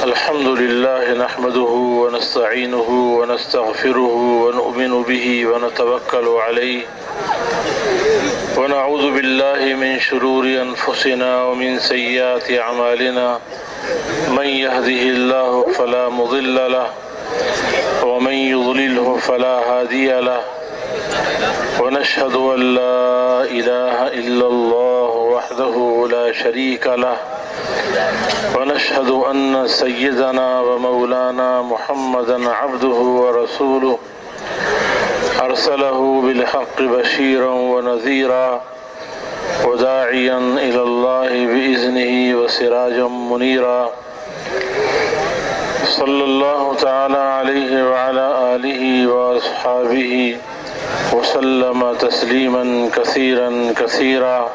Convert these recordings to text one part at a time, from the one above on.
الحمد لله نحمده ونستعينه ونستغفره ونؤمن به ونتوكل عليه ونعوذ بالله من شرور أنفسنا ومن سيئات أعمالنا من يهده الله فلا مضل له ومن يضلله فلا هادي له ونشهد أن لا إله إلا الله وحده لا شريك له ونشهد أن سيدنا ومولانا محمدا عبده ورسوله أرسله بالحق بشيرا ونذيرا وداعيا إلى الله بإذنه وسراجا منيرا صلى الله تعالى عليه وعلى آله وأصحابه وسلم تسليما كثيرا كثيرا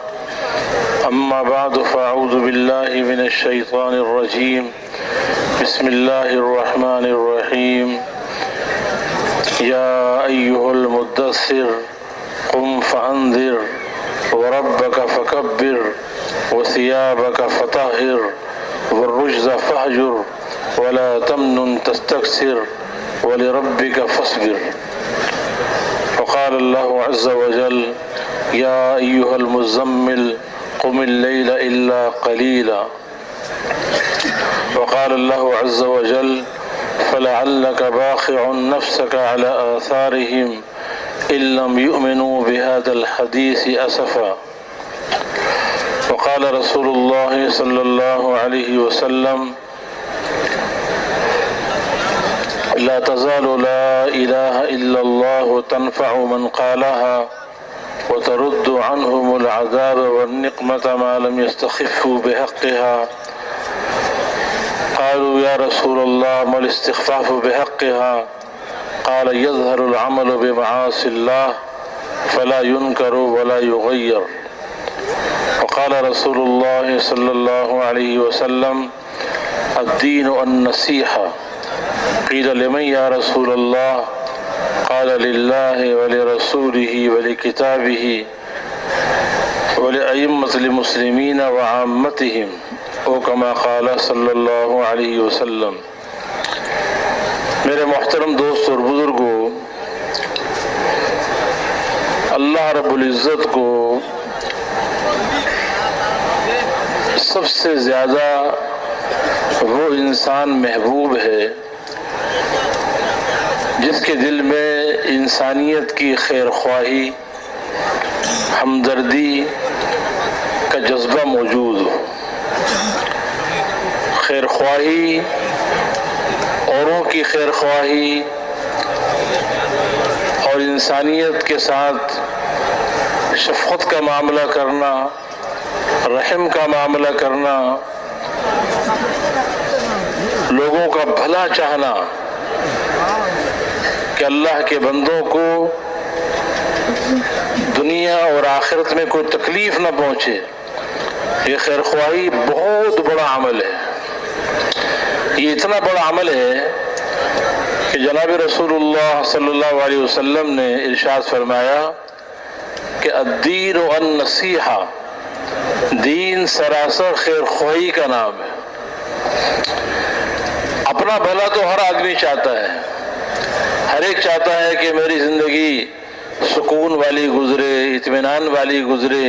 أما بعد فأعوذ بالله من الشيطان الرجيم بسم الله الرحمن الرحيم يا أيها المدثر قم فأنذر وربك فكبر وثيابك فطهر والرجز فاهجر ولا تمنن تستكثر ولربك فاصبر. وقال الله عز وجل يا أيها المزمل قم الليل إلا قليلا. وقال الله عز وجل فلعلك باخع نفسك على آثارهم إن لم يؤمنوا بهذا الحديث أسفا. وقال رسول الله صلى الله عليه وسلم لا تزال لا إله إلا الله تنفع من قالها وترد عنهم العذاب والنقمة ما لم يستخفوا بحقها. قالوا يا رسول الله ما الاستخفاف بحقها؟ قال يظهر العمل بمعاصي الله فلا ينكر ولا يغير. وقال رسول الله صلى الله عليه وسلم الدين النصيحة. قيل لمن يا رسول الله؟ قال لله ولرسوله ولكتابه ولأئمة المسلمين وعامتهم او كما قال صلی اللہ علیہ وسلم. میرے محترم دوست اور بزرگوں، اللہ رب العزت کو سب سے زیادہ وہ انسان محبوب ہے جس کے دل میں انسانیت کی خیر خواہی، ہمدردی کا جذبہ موجود ہو. خیر خواہی، اوروں کی خیر خواہی اور انسانیت کے ساتھ شفقت کا معاملہ کرنا، رحم کا معاملہ کرنا، لوگوں کا بھلا چاہنا کہ اللہ کے بندوں کو دنیا اور آخرت میں کوئی تکلیف نہ پہنچے، یہ خیر خواہی بہت بڑا عمل ہے. یہ اتنا بڑا عمل ہے کہ جناب رسول اللہ صلی اللہ علیہ وسلم نے ارشاد فرمایا کہ الدین النصیحہ، دین سراسر خیر خواہی کا نام ہے. اپنا بھلا تو ہر آدمی چاہتا ہے، ہر ایک چاہتا ہے کہ میری زندگی سکون والی گزرے، اطمینان والی گزرے،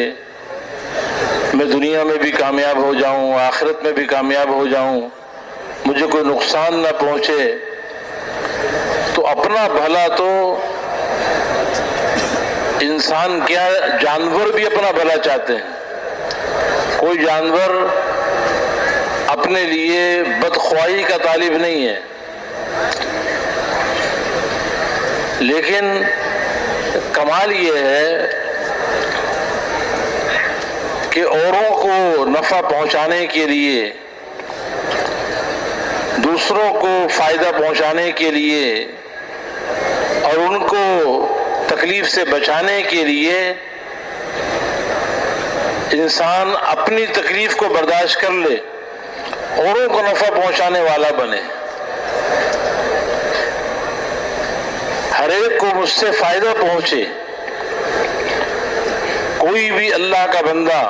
میں دنیا میں بھی کامیاب ہو جاؤں، آخرت میں بھی کامیاب ہو جاؤں، مجھے کوئی نقصان نہ پہنچے. تو اپنا بھلا تو انسان کیا، جانور بھی اپنا بھلا چاہتے ہیں. کوئی جانور اپنے لیے بدخواہی کا طالب نہیں ہے، لیکن کمال یہ ہے کہ اوروں کو نفع پہنچانے کے لیے، دوسروں کو فائدہ پہنچانے کے لیے اور ان کو تکلیف سے بچانے کے لیے انسان اپنی تکلیف کو برداشت کر لے، اوروں کو نفع پہنچانے والا بنے. ہر ایک کو مجھ سے فائدہ پہنچے. کوئی بھی اللہ کا بندہ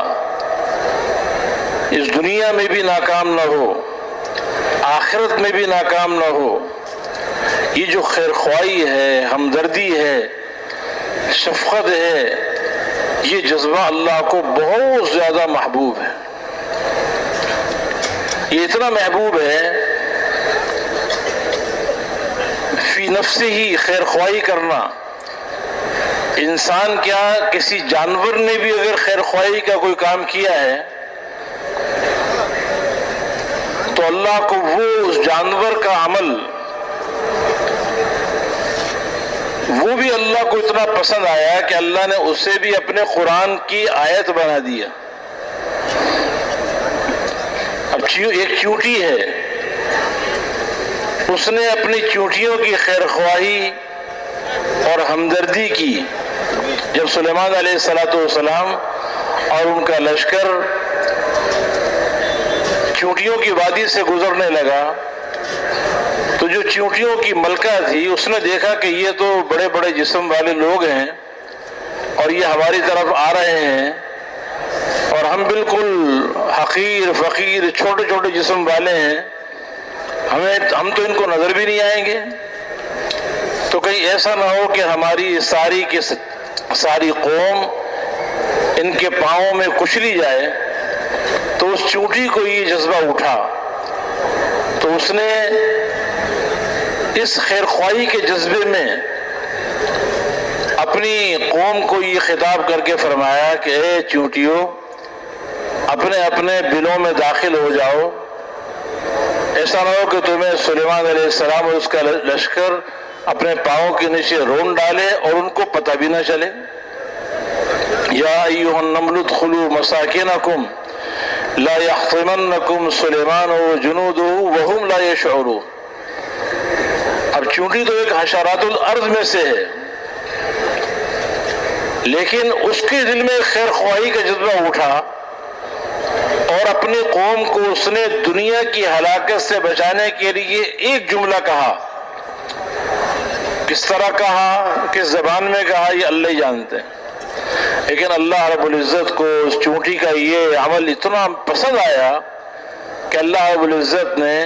اس دنیا میں بھی ناکام نہ ہو، آخرت میں بھی ناکام نہ ہو۔ یہ جو خیر خواہی ہے، ہمدردی ہے، شفقت ہے، یہ جذبہ اللہ کو بہت زیادہ محبوب ہے۔ یہ اتنا محبوب ہے، فی نفسی ہی خیر خواہی کرنا، انسان کیا کسی جانور نے بھی اگر خیر خواہی کا کوئی کام کیا ہے تو اللہ کو وہ اس جانور کا عمل وہ بھی اللہ کو اتنا پسند آیا کہ اللہ نے اسے بھی اپنے قرآن کی آیت بنا دیا۔ اب ایک چونٹی ہے، اس نے اپنی چونٹیوں کی خیر خواہی اور ہمدردی کی۔ جب سلیمان علیہ السلام اور ان کا لشکر چونٹیوں کی وادی سے گزرنے لگا تو جو چونٹیوں کی ملکہ تھی اس نے دیکھا کہ یہ تو بڑے بڑے جسم والے لوگ ہیں اور یہ ہماری طرف آ رہے ہیں اور ہم بالکل حقیر فقیر چھوٹے چھوٹے جسم والے ہیں، ہم تو ان کو نظر بھی نہیں آئیں گے، تو کہیں ایسا نہ ہو کہ ہماری ساری کی ساری قوم ان کے پاؤں میں کچلی جائے۔ تو اس چونٹی کو یہ جذبہ اٹھا تو اس نے اس خیر خواہی کے جذبے میں اپنی قوم کو یہ خطاب کر کے فرمایا کہ اے چونٹیوں، اپنے اپنے بلوں میں داخل ہو جاؤ، ایسا نہ ہو کہ تمہیں سلیمان علیہ السلام اور اس کا لشکر اپنے پاؤں کے نیچے رون ڈالے اور ان کو پتہ بھی نہ چلے۔ یا ایھا النمل ادخلوا مساکنکم لا یحطمنکم سلیمان وجنودہ وہم لا یشعرون۔ اب چونٹی تو ایک حشرات الارض میں سے ہے، لیکن اس کے دل میں خیر خواہی کا جذبہ اٹھا اور اپنی قوم کو اس نے دنیا کی ہلاکت سے بچانے کے لیے ایک جملہ کہا۔ کس طرح کہا، کس زبان میں کہا، یہ اللہ ہی جانتے ہیں، لیکن اللہ رب العزت کو اس چونٹی کا یہ عمل اتنا پسند آیا کہ اللہ رب العزت نے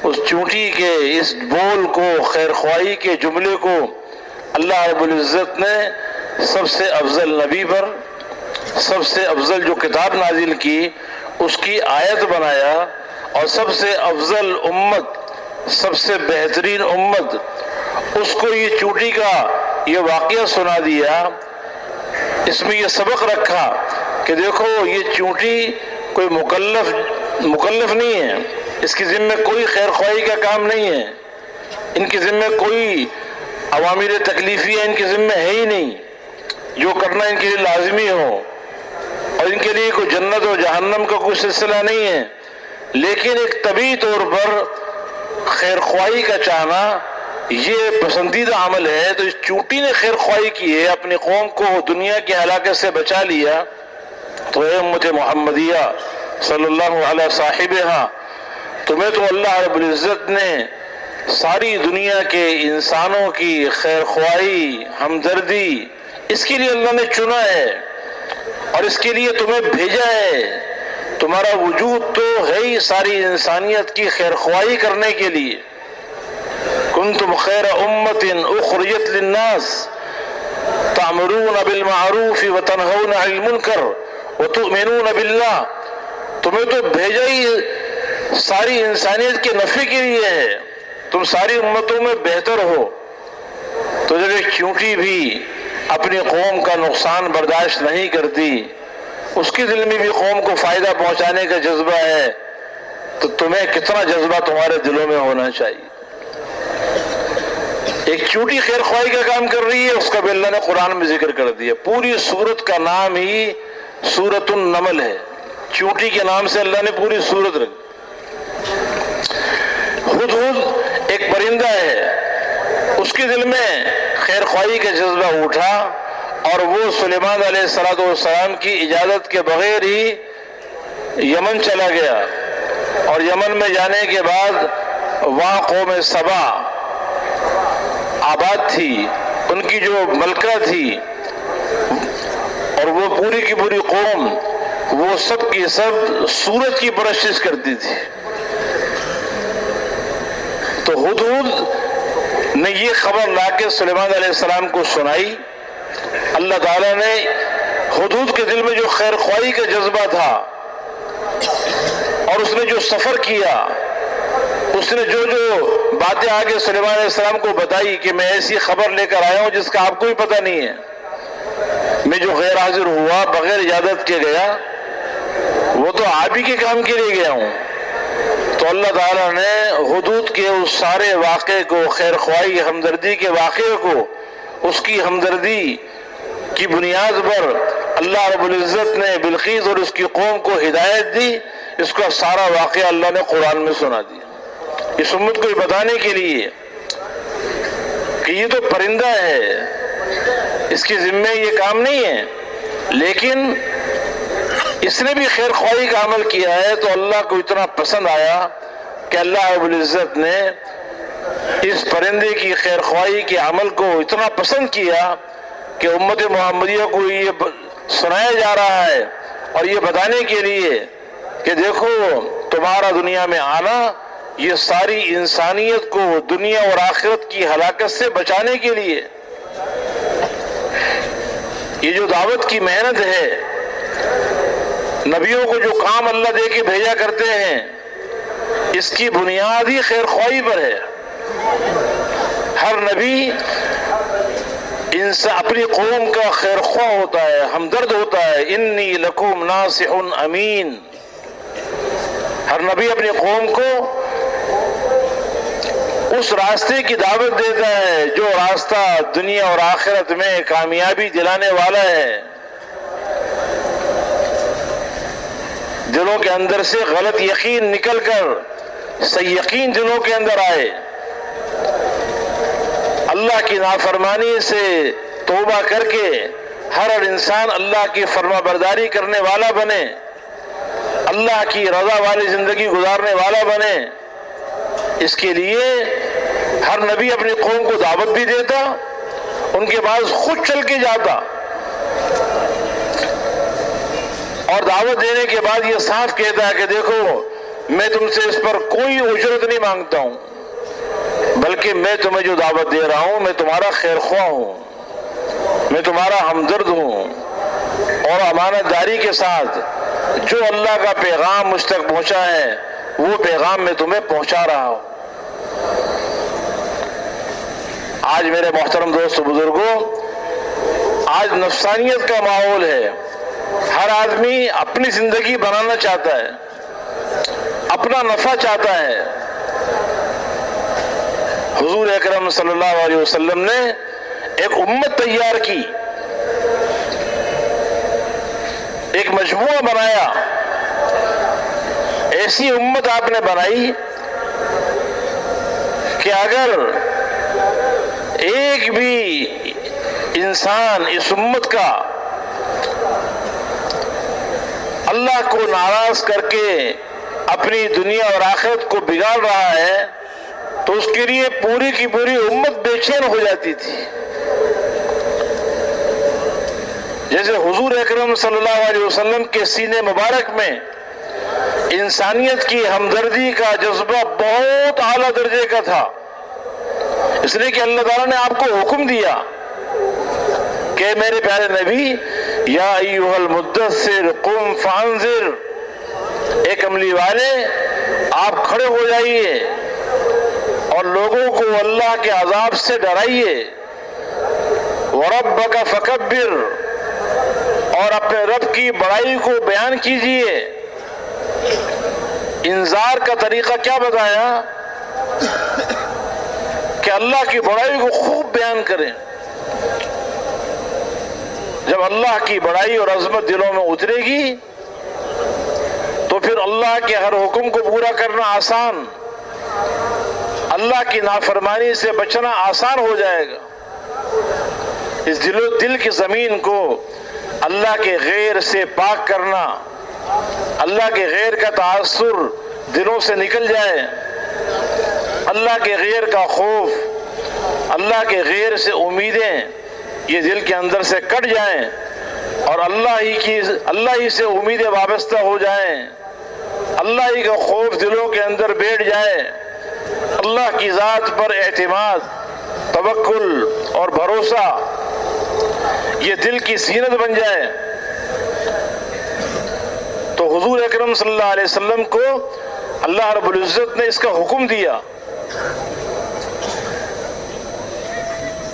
اس چونٹی کے اس بول کو، خیر خواہی کے جملے کو، اللہ رب العزت نے سب سے افضل نبی پر، سب سے افضل جو کتاب نازل کی اس کی آیت بنایا، اور سب سے افضل امت، سب سے بہترین امت، اس کو یہ چونٹی کا یہ واقعہ سنا دیا۔ اس میں یہ سبق رکھا کہ دیکھو یہ چونٹی کوئی مکلف نہیں ہے، اس کی ذمہ کوئی خیر خواہی کا کام نہیں ہے، ان کی ذمہ کوئی اوامر تکلیفی ہے، ان کی ذمہ ہے ہی نہیں، جو کرنا ان کے لیے لازمی ہو، اور ان کے لیے کوئی جنت و جہنم کا کوئی سلسلہ نہیں ہے، لیکن ایک طبیعی طور پر خیر خواہی کا چاہنا یہ پسندیدہ عمل ہے۔ تو اس چونٹی نے خیر خواہی کی ہے، اپنی قوم کو دنیا کی ہلاکت سے بچا لیا، تو اے امت محمدیہ صلی اللہ علیہ صاحبہا، تمہیں تو اللہ رب العزت نے ساری دنیا کے انسانوں کی خیر خواہی، ہمدردی، اس کے لیے اللہ نے چنا ہے اور اس کے لیے تمہیں بھیجا ہے۔ تمہارا وجود تو ہے ہی ساری انسانیت کی خیر خواہی کرنے کے لیے۔ کنتم خیر امت اخرجت للناس تأمرون بالمعروف وتنہون عن المنکر وتؤمنون باللہ، تمہیں تو بھیجا ہی ساری انسانیت کے نفع کے لیے ہے، تم ساری امتوں میں بہتر ہو۔ تو جب ایک چونٹی بھی اپنی قوم کا نقصان برداشت نہیں کرتی، اس کے دل میں بھی قوم کو فائدہ پہنچانے کا جذبہ ہے، تو تمہیں کتنا جذبہ تمہارے دلوں میں ہونا چاہیے۔ ایک چونٹی خیر خواہی کا کام کر رہی ہے، اس کا بھی اللہ نے قرآن میں ذکر کر دیا۔ پوری سورت کا نام ہی سورۃ النمل ہے، چونٹی کے نام سے اللہ نے پوری سورت رکھی۔ ہدہد ایک پرندہ ہے، اس کے دل میں خیر خواہی کا جذبہ اٹھا اور وہ سلیمان علیہ السلام کی اجازت کے بغیر ہی یمن چلا گیا، اور یمن میں جانے کے بعد وہاں قوم سبا آباد تھی، ان کی جو ملکہ تھی، اور وہ پوری کی پوری قوم، وہ سب کی سب سورج کی پرستش کرتی تھی۔ تو ہدہد نے یہ خبر لا کے سلیمان علیہ السلام کو سنائی. اللہ تعالیٰ نے ہدہد کے دل میں جو خیر خواہی کا جذبہ تھا اور اس نے جو سفر کیا، اس نے جو باتیں آگے سلیمان علیہ السلام کو بتائی کہ میں ایسی خبر لے کر آیا ہوں جس کا آپ کو بھی پتہ نہیں ہے، میں جو غیر حاضر ہوا بغیر اجازت کے گیا وہ تو آپ ہی کے کام کے لیے گیا ہوں. تو اللہ تعالیٰ نے ہدہد کے اس سارے واقعے کو، خیر خواہی ہمدردی کے واقعے کو، اس کی ہمدردی کی بنیاد پر اللہ رب العزت نے بلقیس اور اس کی قوم کو ہدایت دی. اس کا سارا واقعہ اللہ نے قرآن میں سنا دیا اس امت کو یہ بتانے کے لیے کہ یہ تو پرندہ ہے، اس کے ذمے یہ کام نہیں ہے، لیکن اس نے بھی خیر خواہی کا عمل کیا ہے تو اللہ کو اتنا پسند آیا کہ اللہ رب العزت نے اس پرندے کی خیر خواہی کے عمل کو اتنا پسند کیا کہ امت محمدیہ کو یہ سنایا جا رہا ہے اور یہ بتانے کے لیے کہ دیکھو تمہارا دنیا میں آنا یہ ساری انسانیت کو دنیا اور آخرت کی ہلاکت سے بچانے کے لیے. یہ جو دعوت کی محنت ہے، نبیوں کو جو کام اللہ دے کے بھیجا کرتے ہیں، اس کی بنیاد ہی خیر خواہی پر ہے. ہر نبی انسان اپنی قوم کا خیر خواہ ہوتا ہے، ہمدرد ہوتا ہے. انی لکم ناصح امین. ہر نبی اپنی قوم کو اس راستے کی دعوت دیتا ہے جو راستہ دنیا اور آخرت میں کامیابی دلانے والا ہے. دلوں کے اندر سے غلط یقین نکل کر صحیح یقین دلوں کے اندر آئے، اللہ کی نافرمانی سے توبہ کر کے ہر انسان اللہ کی فرما برداری کرنے والا بنے، اللہ کی رضا والی زندگی گزارنے والا بنے. اس کے لیے ہر نبی اپنی قوم کو دعوت بھی دیتا، ان کے پاس خود چل کے جاتا اور دعوت دینے کے بعد یہ صاف کہتا ہے کہ دیکھو میں تم سے اس پر کوئی اجرت نہیں مانگتا ہوں، بلکہ میں تمہیں جو دعوت دے رہا ہوں میں تمہارا خیر خواہ ہوں، میں تمہارا ہمدرد ہوں، اور امانت داری کے ساتھ جو اللہ کا پیغام مجھ تک پہنچا ہے وہ پیغام میں تمہیں پہنچا رہا ہوں. آج میرے محترم دوست بزرگوں، آج نفسانیت کا ماحول ہے. ہر آدمی اپنی زندگی بنانا چاہتا ہے، اپنا نفع چاہتا ہے. حضور اکرم صلی اللہ علیہ وسلم نے ایک امت تیار کی، ایک مجموعہ بنایا. ایسی امت آپ نے بنائی کہ اگر ایک بھی انسان اس امت کا اللہ کو ناراض کر کے اپنی دنیا اور آخرت کو بگاڑ رہا ہے تو اس کے لیے پوری کی پوری امت بے چین ہو جاتی تھی. جیسے حضور اکرم صلی اللہ علیہ وسلم کے سینے مبارک میں انسانیت کی ہمدردی کا جذبہ بہت اعلیٰ درجے کا تھا، اس لیے کہ اللہ تعالیٰ نے آپ کو حکم دیا کہ میرے پیارے نبی یا ایھا المدثر قم فانذر، اے کملی والے آپ کھڑے ہو جائیے اور لوگوں کو اللہ کے عذاب سے ڈرائیے. وربک فکبر، اور اپنے رب کی بڑائی کو بیان کیجیے. انذار کا طریقہ کیا بتایا کہ اللہ کی بڑائی کو خوب بیان کریں. جب اللہ کی بڑائی اور عظمت دلوں میں اترے گی تو پھر اللہ کے ہر حکم کو پورا کرنا آسان، اللہ کی نافرمانی سے بچنا آسان ہو جائے گا. اس دل کی زمین کو اللہ کے غیر سے پاک کرنا، اللہ کے غیر کا تاثر دلوں سے نکل جائے، اللہ کے غیر کا خوف، اللہ کے غیر سے امیدیں یہ دل کے اندر سے کٹ جائیں اور اللہ ہی سے امیدیں وابستہ ہو جائیں، اللہ ہی کا خوف دلوں کے اندر بیٹھ جائے اللہ کی ذات پر اعتماد، توکل اور بھروسہ یہ دل کی زینت بن جائے تو حضور اکرم صلی اللہ علیہ وسلم کو اللہ رب العزت نے اس کا حکم دیا۔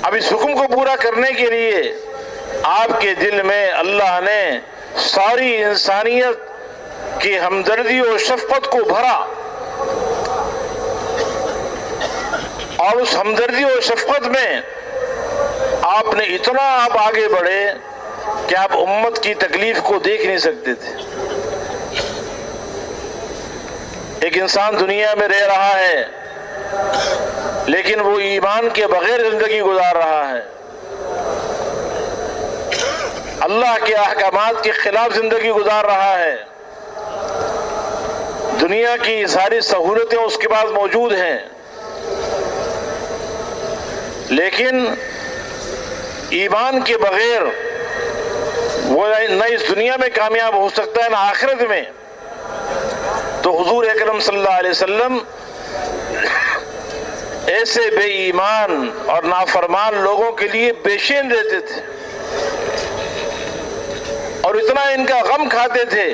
اب اس حکم کو پورا کرنے کے لیے آپ کے دل میں اللہ نے ساری انسانیت کی ہمدردی اور شفقت کو بھرا، اور اس ہمدردی اور شفقت میں آپ نے اتنا آپ آگے بڑھے کہ آپ امت کی تکلیف کو دیکھ نہیں سکتے تھے۔ ایک انسان دنیا میں رہ رہا ہے لیکن وہ ایمان کے بغیر زندگی گزار رہا ہے، اللہ کے احکامات کے خلاف زندگی گزار رہا ہے، دنیا کی ساری سہولتیں اس کے پاس موجود ہیں، لیکن ایمان کے بغیر وہ نہ اس دنیا میں کامیاب ہو سکتا ہے نہ آخرت میں۔ تو حضور اکرم صلی اللہ علیہ وسلم ایسے بے ایمان اور نافرمان لوگوں کے لیے بے چین رہتے تھے اور اتنا ان کا غم کھاتے تھے،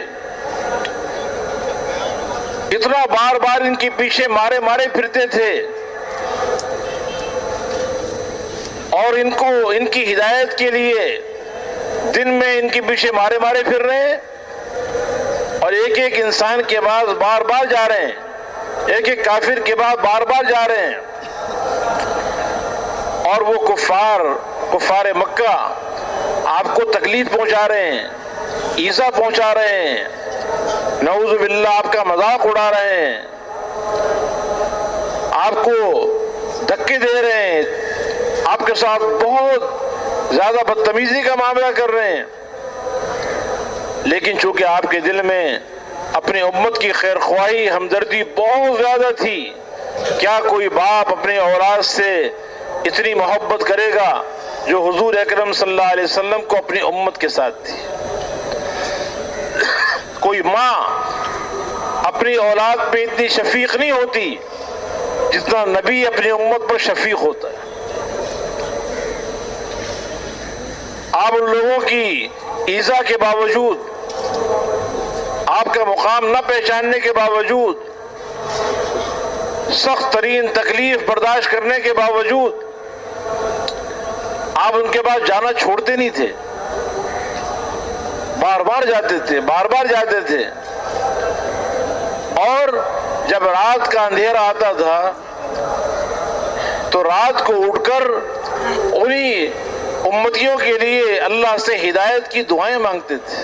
اتنا بار بار ان کے پیچھے مارے مارے پھرتے تھے، اور ان کی ہدایت کے لیے دن میں ان کے پیچھے مارے مارے پھر رہے ہیں، اور ایک ایک انسان کے بعد بار بار جا رہے ہیں، ایک ایک کافر کے بعد بار بار جا رہے ہیں، اور وہ کفار مکہ آپ کو تکلیف پہنچا رہے ہیں، ایذا پہنچا رہے ہیں، نعوذ باللہ آپ کا مذاق اڑا رہے ہیں، آپ کو دھکے دے رہے ہیں، آپ کے ساتھ بہت زیادہ بدتمیزی کا معاملہ کر رہے ہیں، لیکن چونکہ آپ کے دل میں اپنی امت کی خیر خواہی، ہمدردی بہت زیادہ تھی، کیا کوئی باپ اپنے اولاد سے اتنی محبت کرے گا جو حضور اکرم صلی اللہ علیہ وسلم کو اپنی امت کے ساتھ تھی؟ کوئی ماں اپنی اولاد پہ اتنی شفیق نہیں ہوتی جتنا نبی اپنی امت پر شفیق ہوتا ہے۔ آپ ان لوگوں کی ایذا کے باوجود، آپ کا مقام نہ پہچاننے کے باوجود، سخت ترین تکلیف برداشت کرنے کے باوجود آپ ان کے پاس جانا چھوڑتے نہیں تھے، بار بار جاتے تھے، بار بار جاتے تھے، اور جب رات کا اندھیرا آتا تھا تو رات کو اٹھ کر انہی امتیوں کے لیے اللہ سے ہدایت کی دعائیں مانگتے تھے۔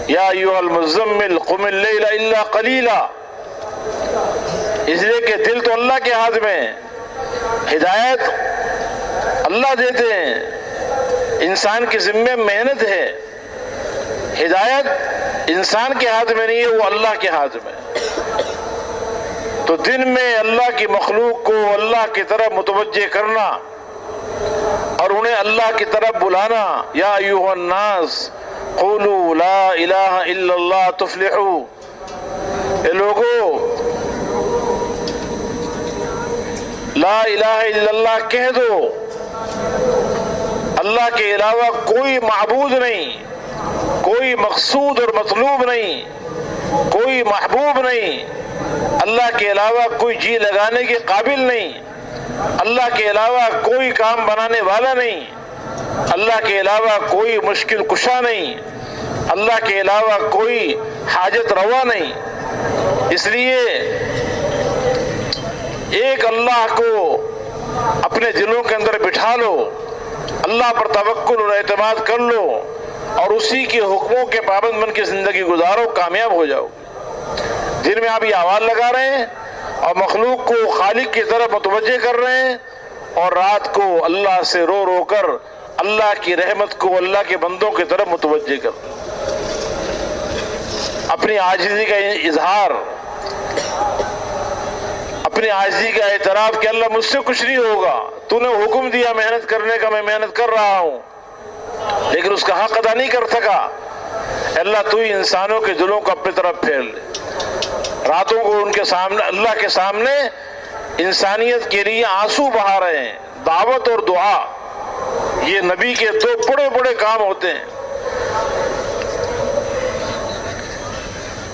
یا ایھا المزمل قم اللیل الا قلیلا، اس لیے کہ دل تو اللہ کے ہاتھ میں ہے، ہدایت اللہ دیتے ہیں، انسان کے ذمے محنت ہے، ہدایت انسان کے ہاتھ میں نہیں ہے، وہ اللہ کے ہاتھ میں۔ تو دن میں اللہ کی مخلوق کو اللہ کی طرف متوجہ کرنا اور انہیں اللہ کی طرف بلانا، یا ایھا الناس قولوا لا الہ الا اللہ تفلحوا، اے لوگو لا الہ الا اللہ کہہ دو، اللہ کے علاوہ کوئی معبود نہیں، کوئی مقصود اور مطلوب نہیں، کوئی محبوب نہیں، اللہ کے علاوہ کوئی جی لگانے کے قابل نہیں، اللہ کے علاوہ کوئی کام بنانے والا نہیں، اللہ کے علاوہ کوئی مشکل کشا نہیں، اللہ کے علاوہ کوئی حاجت روا نہیں۔ اس لیے ایک اللہ کو اپنے دلوں کے اندر بٹھا لو، اللہ پر توکل اور اعتماد کر لو، اور اسی کے حکموں کے پابند بن کے زندگی گزارو، کامیاب ہو جاؤ۔ دن میں آپ یہ آواز لگا رہے ہیں اور مخلوق کو خالق کی طرف متوجہ کر رہے ہیں، اور رات کو اللہ سے رو رو کر اللہ کی رحمت کو اللہ کے بندوں کی طرف متوجہ کر، اپنی عاجزی کا اظہار، اپنی عاجزی کا اعتراف کہ اللہ مجھ سے کچھ نہیں ہوگا، تو نے حکم دیا محنت کرنے کا، میں محنت کر رہا ہوں لیکن اس کا حق ادا نہیں کر سکا، اللہ تو ہی انسانوں کے دلوں کو اپنی طرف پھیر لے۔ راتوں کو ان کے سامنے اللہ کے سامنے انسانیت کے لیے آنسو بہا رہے ہیں. دعوت اور دعا یہ نبی کے دو بڑے بڑے کام ہوتے ہیں.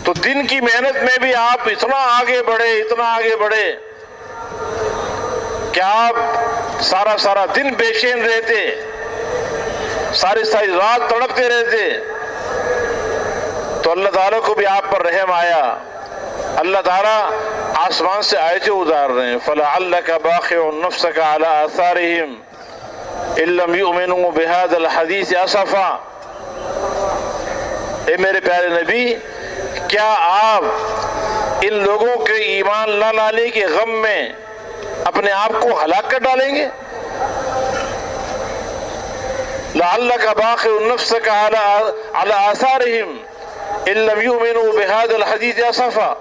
تو دن کی محنت میں بھی آپ اتنا آگے بڑھے کہ آپ سارا دن بے چین رہتے, ساری رات تڑپتے رہتے. تو اللہ تعالیٰ کو بھی آپ پر رحم آیا. اللہ تعالیٰ آسمان سے آیتیں اتار رہے ہیں. فَلَعَلَّكَ بَاخِعٌ نَفْسَكَ عَلَىٰ آثَارِهِمْ إِن لَّمْ يُؤْمِنُوا بِهَٰذَا الْحَدِيثِ أَسَفًا. اے میرے پیارے نبی, کیا آپ ان لوگوں کے ایمان نہ لانے کے غم میں اپنے آپ کو ہلاک کر ڈالیں گے؟ لَعَلَّكَ بَاخِعٌ نَفْسَكَ عَلَىٰ آثَارِهِمْ إِن لَّمْ يُؤْمِنُوا بِهَٰذَا الْحَدِيثِ أَسَفًا.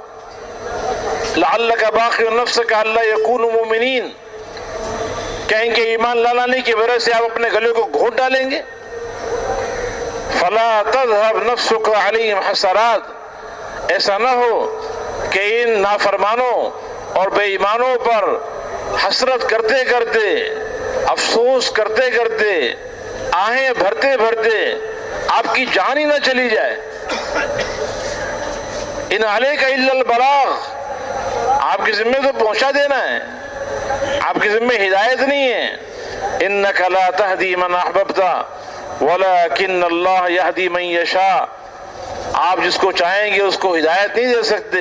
لَعَلَّكَ بَاخِعٌ نَفْسَكَ أَلَّا يَكُونُوا مُؤْمِنِينَ. کہیں کہ ایمان نہ لانے کی وجہ سے آپ اپنے گلے کو گھونٹ ڈالیں گے. فَلَا تَذْهَبْ نَفْسُكَ عَلَيْهِمْ حَسَرَاتٍ. ایسا نہ ہو کہ ان نافرمانوں اور بے ایمانوں پر حسرت کرتے کرتے, افسوس کرتے کرتے, آہیں بھرتے بھرتے آپ کی جان ہی نہ چلی جائے. ان علیک الا البلاغ. آپ کی ذمہ تو پہنچا دینا ہے, آپ کی ذمہ ہدایت نہیں ہے. انک لا تہدی من احببت ولکن اللہ یہدی من یشاء. آپ جس کو چاہیں گے اس کو ہدایت نہیں دے سکتے,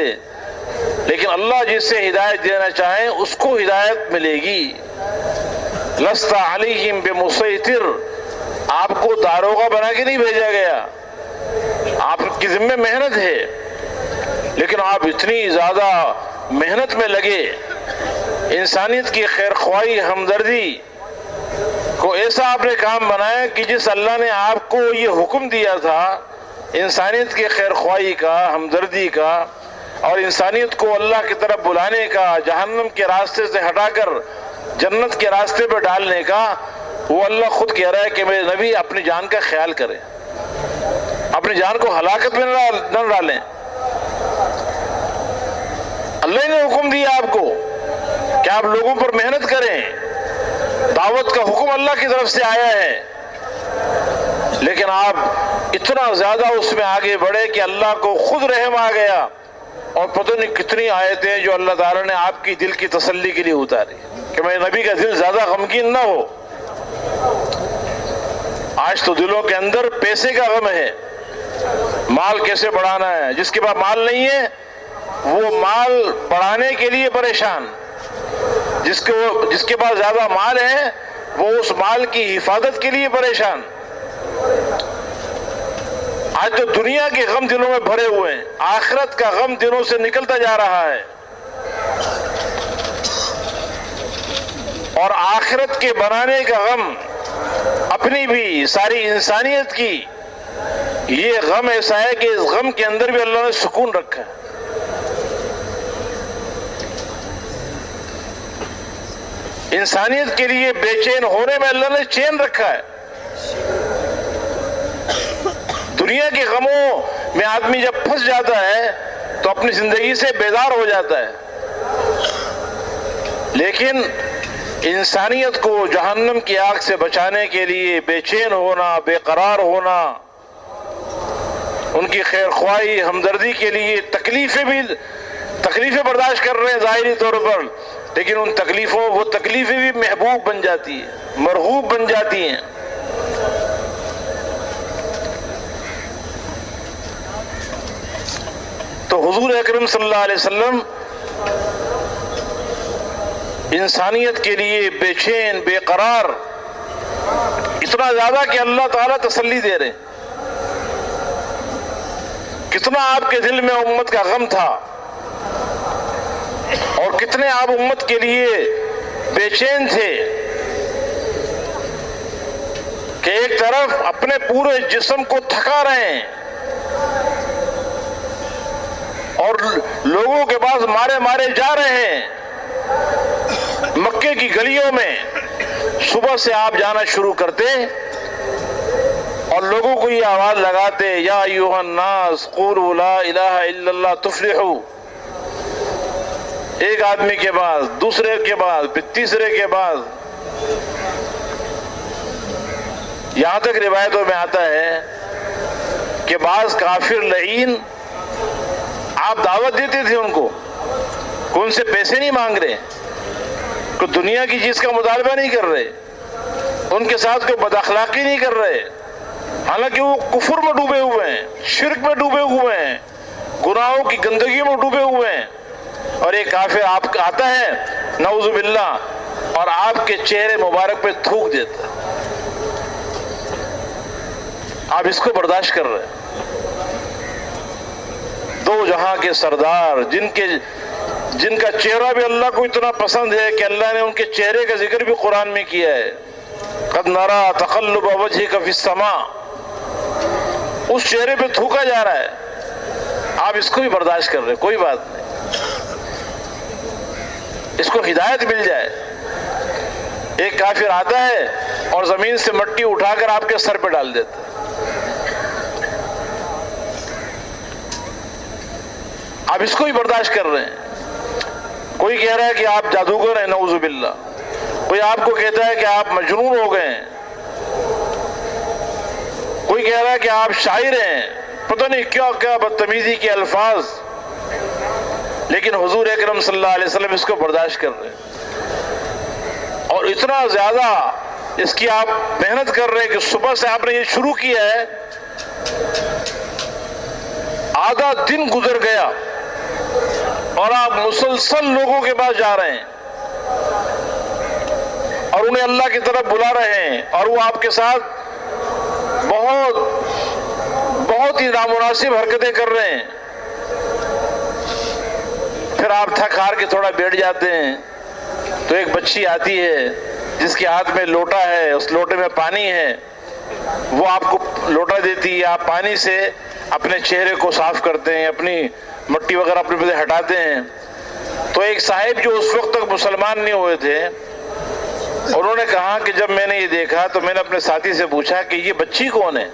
لیکن اللہ جس سے ہدایت دینا چاہیں اس کو ہدایت ملے گی. لست علیہم بمسیطر. آپ کو داروغہ بنا کے نہیں بھیجا گیا, آپ کی ذمہ محنت ہے, لیکن آپ اتنی زیادہ محنت میں لگے. انسانیت کی خیر خواہی, ہمدردی کو ایسا آپ نے کام بنایا کہ جس اللہ نے آپ کو یہ حکم دیا تھا انسانیت کی خیر خواہی کا, ہمدردی کا, اور انسانیت کو اللہ کی طرف بلانے کا, جہنم کے راستے سے ہٹا کر جنت کے راستے پہ ڈالنے کا, وہ اللہ خود کہہ رہا ہے کہ میرے نبی اپنی جان کا خیال کریں, اپنی جان کو ہلاکت میں نہ ڈالیں. اللہ نے حکم دیا آپ کو کہ آپ لوگوں پر محنت کریں. دعوت کا حکم اللہ کی طرف سے آیا ہے, لیکن آپ اتنا زیادہ اس میں آگے بڑھے کہ اللہ کو خود رحم آ گیا, اور پتہ نہیں کتنی آیتیں جو اللہ تعالیٰ نے آپ کی دل کی تسلی کے لیے اتاری کہ میرے نبی کا دل زیادہ غمگین نہ ہو. آج تو دلوں کے اندر پیسے کا غم ہے, مال کیسے بڑھانا ہے. جس کے پاس مال نہیں ہے وہ مال بڑھانے کے لیے پریشان, جس کے پاس زیادہ مال ہے وہ اس مال کی حفاظت کے لیے پریشان. آج تو دنیا کے غم دلوں میں بھرے ہوئے ہیں, آخرت کا غم دلوں سے نکلتا جا رہا ہے. اور آخرت کے بنانے کا غم, اپنی بھی ساری انسانیت کی, یہ غم ایسا ہے کہ اس غم کے اندر بھی اللہ نے سکون رکھا ہے. انسانیت کے لیے بے چین ہونے میں اللہ نے چین رکھا ہے. دنیا کے غموں میں آدمی جب پھنس جاتا ہے تو اپنی زندگی سے بیدار ہو جاتا ہے, لیکن انسانیت کو جہنم کی آگ سے بچانے کے لیے بے چین ہونا, بے قرار ہونا, ان کی خیر خواہی, ہمدردی کے لیے تکلیفیں برداشت کر رہے ہیں ظاہری طور پر, لیکن ان وہ تکلیفیں بھی محبوب بن جاتی ہیں, مرغوب بن جاتی ہیں. تو حضور اکرم صلی اللہ علیہ وسلم انسانیت کے لیے بے چین, بے قرار, اتنا زیادہ کہ اللہ تعالیٰ تسلی دے رہے. کتنا آپ کے دل میں امت کا غم تھا, اور کتنے آپ امت کے لیے بے چین تھے کہ ایک طرف اپنے پورے جسم کو تھکا رہے ہیں اور لوگوں کے پاس مارے جا رہے ہیں. مکے کی گلیوں میں صبح سے آپ جانا شروع کرتے اور لوگوں کو یہ آواز لگاتے, یا ایھا الناس قولوا لا الہ الا اللہ تفلحوا. ایک آدمی کے بعد دوسرے کے بعد پھر تیسرے کے بعد، یہاں تک روایتوں میں آتا ہے کہ بعض کافر لعین آپ دعوت دیتے تھے ان کو، کہ ان سے پیسے نہیں مانگ رہے، کوئی دنیا کی چیز کا مطالبہ نہیں کر رہے، ان کے ساتھ کوئی بد اخلاقی نہیں کر رہے، حالانکہ وہ کفر میں ڈوبے ہوئے ہیں، شرک میں ڈوبے ہوئے ہیں، گناہوں کی گندگی میں ڈوبے ہوئے ہیں، اور ایک کافر آپ کا آتا ہے نعوذ باللہ اور آپ کے چہرے مبارک پہ تھوک دیتا، آپ اس کو برداشت کر رہے ہیں؟ دو جہاں کے سردار جن کا چہرہ بھی اللہ کو اتنا پسند ہے کہ اللہ نے ان کے چہرے کا ذکر بھی قرآن میں کیا ہے، قد نرا تقلب وجهك فی السماء، اس چہرے پہ تھوکا جا رہا ہے، آپ اس کو بھی برداشت کر رہے ہیں، کوئی بات نہیں، اس کو ہدایت مل جائے۔ ایک کافر آتا ہے اور زمین سے مٹی اٹھا کر آپ کے سر پہ ڈال دیتا ہے، آپ اس کو بھی برداشت کر رہے ہیں۔ کوئی کہہ رہا ہے کہ آپ جادوگر ہیں نعوذ باللہ، کوئی آپ کو کہتا ہے کہ آپ مجنون ہو گئے ہیں، کوئی کہہ رہا ہے کہ آپ شاعر ہیں، پتہ نہیں کیا کیا بدتمیزی کے الفاظ، لیکن حضور اکرم صلی اللہ علیہ وسلم اس کو برداشت کر رہے ہیں، اور اتنا زیادہ اس کی آپ محنت کر رہے ہیں کہ صبح سے آپ نے یہ شروع کیا ہے، آدھا دن گزر گیا اور آپ مسلسل لوگوں کے پاس جا رہے ہیں اور انہیں اللہ کی طرف بلا رہے ہیں، اور وہ آپ کے ساتھ بہت ہی نامناسب حرکتیں کر رہے ہیں، پھر آپ تھک ہار کے تھوڑا بیٹھ جاتے ہیں تو ایک بچی آتی ہے جس کے ہاتھ میں لوٹا ہے، اس لوٹے میں پانی ہے، وہ آپ کو لوٹا دیتی ہے، آپ پانی سے اپنے چہرے کو صاف کرتے ہیں، اپنی مٹی وغیرہ اپنے پہ ہٹاتے ہیں۔ تو ایک صاحب جو اس وقت تک مسلمان نہیں ہوئے تھے، انہوں نے کہا کہ جب میں نے یہ دیکھا تو میں نے اپنے ساتھی سے پوچھا کہ یہ بچی کون ہے؟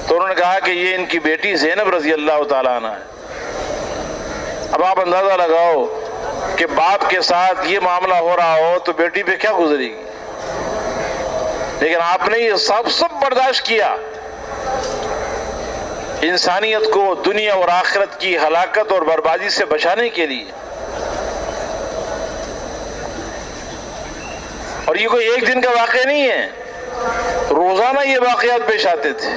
تو انہوں نے کہا کہ یہ ان کی بیٹی زینب رضی اللہ تعالیٰ عنہ ہے۔ اب آپ اندازہ لگاؤ کہ باپ کے ساتھ یہ معاملہ ہو رہا ہو تو بیٹی پہ کیا گزرے گی، لیکن آپ نے یہ سب برداشت کیا، انسانیت کو دنیا اور آخرت کی ہلاکت اور بربادی سے بچانے کے لیے۔ اور یہ کوئی ایک دن کا واقعہ نہیں ہے، روزانہ یہ واقعات پیش آتے تھے،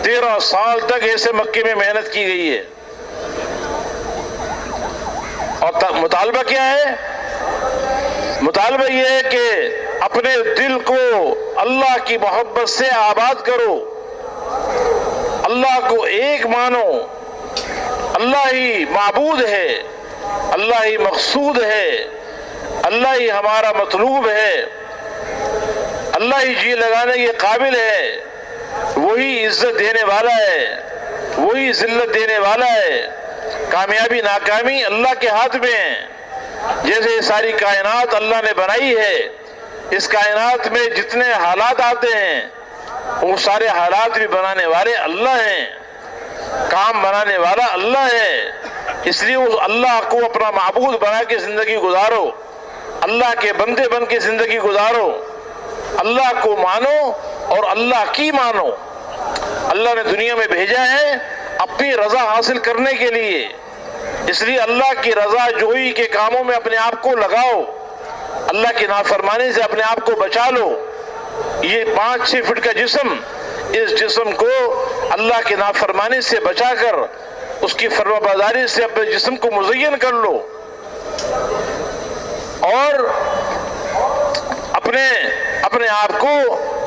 13 سال تک ایسے مکے میں محنت کی گئی ہے، اور مطالبہ کیا ہے؟ مطالبہ یہ ہے کہ اپنے دل کو اللہ کی محبت سے آباد کرو، اللہ کو ایک مانو، اللہ ہی معبود ہے، اللہ ہی مقصود ہے، اللہ ہی ہمارا مطلوب ہے، اللہ ہی جی لگانے کے قابل ہے، وہی عزت دینے والا ہے، وہی ذلت دینے والا ہے، کامیابی ناکامی اللہ کے ہاتھ میں ہے۔ جیسے یہ ساری کائنات اللہ نے بنائی ہے، اس کائنات میں جتنے حالات آتے ہیں وہ سارے حالات بھی بنانے والے اللہ ہیں، کام بنانے والا اللہ ہے، اس لیے اس اللہ کو اپنا معبود بنا کے زندگی گزارو، اللہ کے بندے بن کے زندگی گزارو، اللہ کو مانو اور اللہ کی مانو۔ اللہ نے دنیا میں بھیجا ہے اپنی رضا حاصل کرنے کے لیے، اس لیے اللہ کی رضا جوئی کے کاموں میں اپنے آپ کو لگاؤ، اللہ کی نافرمانی سے اپنے آپ کو بچا لو۔ یہ 5-6 فٹ کا جسم، اس جسم کو اللہ کی نافرمانی سے بچا کر اس کی فرما برداری سے اپنے جسم کو مزین کر لو، اور اپنے آپ کو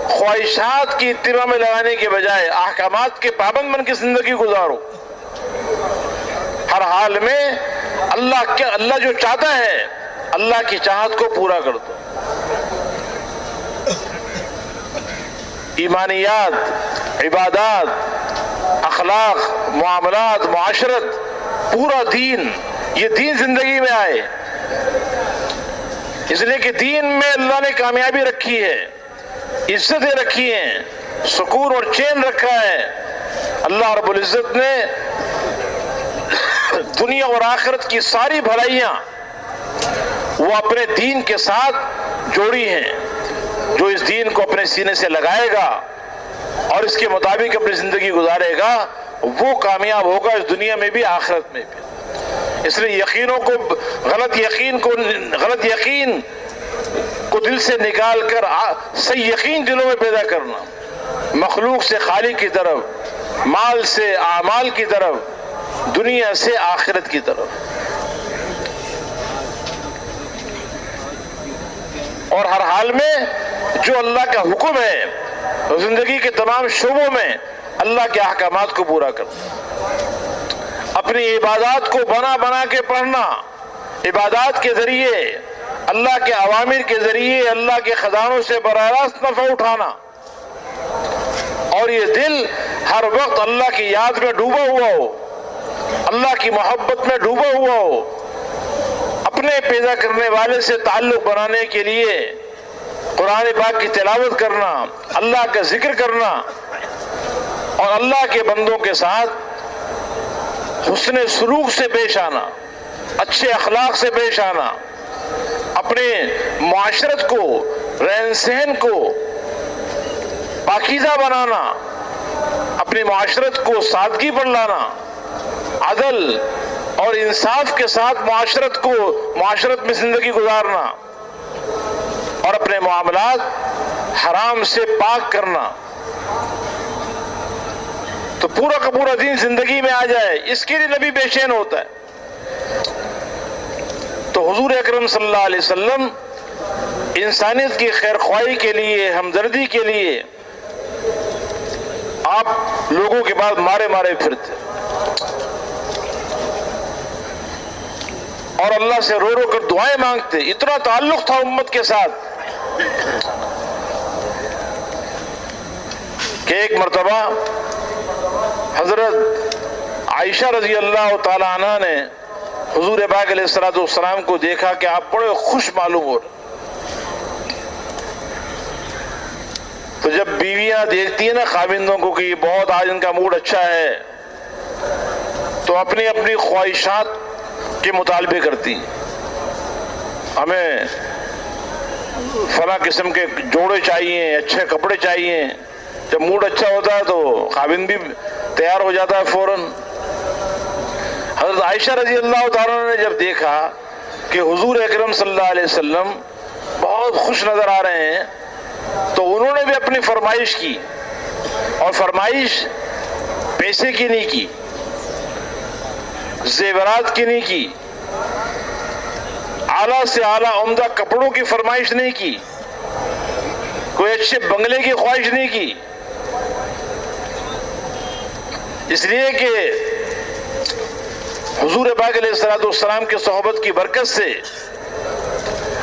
خواہشات کی اتباع میں لگانے کے بجائے احکامات کے پابند بن کے زندگی گزارو۔ ہر حال میں اللہ جو چاہتا ہے اللہ کی چاہت کو پورا کر دو۔ ایمانیات، عبادات، اخلاق، معاملات، معاشرت، پورا دین، یہ دین زندگی میں آئے، اس لیے کہ دین میں اللہ نے کامیابی رکھی ہے، عزتیں رکھی ہیں، سکون اور چین رکھا ہے۔ اللہ رب العزت نے دنیا اور آخرت کی ساری بھلائیاں وہ اپنے دین کے ساتھ جوڑی ہیں. جو اس دین کو اپنے سینے سے لگائے گا اور اس کے مطابق اپنی زندگی گزارے گا وہ کامیاب ہوگا اس دنیا میں بھی آخرت میں بھی. اس لیے یقینوں کو غلط یقین کو دل سے نکال کر صحیح یقین دلوں میں پیدا کرنا، مخلوق سے خالق کی طرف، مال سے اعمال کی طرف، دنیا سے آخرت کی طرف. اور ہر حال میں جو اللہ کا حکم ہے زندگی کے تمام شعبوں میں اللہ کے احکامات کو پورا کرنا، اپنی عبادات کو بنا بنا کے پڑھنا، عبادات کے ذریعے اللہ کے اوامر کے ذریعے اللہ کے خزانوں سے براہ راست نفع اٹھانا، اور یہ دل ہر وقت اللہ کی یاد میں ڈوبا ہوا ہو، اللہ کی محبت میں ڈوبا ہوا ہو، اپنے پیدا کرنے والے سے تعلق بنانے کے لیے قرآن پاک کی تلاوت کرنا، اللہ کا ذکر کرنا، اور اللہ کے بندوں کے ساتھ حسن سلوک سے پیش آنا، اچھے اخلاق سے پیش آنا، اپنے معاشرت کو، رہن سہن کو پاکیزہ بنانا، اپنی معاشرت کو سادگی پر لانا، عدل اور انصاف کے ساتھ معاشرت میں زندگی گزارنا، اور اپنے معاملات حرام سے پاک کرنا، تو پورا کا پورا دین زندگی میں آ جائے، اس کے لیے نبی بے چین ہوتا ہے. تو حضور اکرم صلی اللہ علیہ وسلم انسانیت کی خیر خواہی کے لیے، ہمدردی کے لیے آپ لوگوں کے بعد مارے مارے پھرتے، اور اللہ سے رو رو کر دعائیں مانگتے. اتنا تعلق تھا امت کے ساتھ کہ ایک مرتبہ حضرت عائشہ رضی اللہ تعالی عنہ نے حضور پاک علیہ السلام کو دیکھا کہ آپ بڑے خوش معلوم ہو رہے. تو جب بیویاں دیکھتی ہیں نا خاوندوں کو کہ یہ بہت آج ان کا موڈ اچھا ہے، تو اپنی اپنی خواہشات کے مطالبے کرتی ہیں. ہمیں فلاں قسم کے جوڑے چاہیے، اچھے کپڑے چاہیے. جب موڈ اچھا ہوتا ہے تو خاوند بھی تیار ہو جاتا ہے فوراً. حضرت عائشہ رضی اللہ تعالیٰ نے جب دیکھا کہ حضور اکرم صلی اللہ علیہ وسلم بہت خوش نظر آ رہے ہیں، تو انہوں نے بھی اپنی فرمائش کی، اور فرمائش پیسے کی نہیں کی، زیورات کی نہیں کی، اعلیٰ سے اعلیٰ عمدہ کپڑوں کی فرمائش نہیں کی، کوئی اچھے بنگلے کی خواہش نہیں کی. اس لیے کہ حضور پاک علیہ السلام کی صحبت کی برکت سے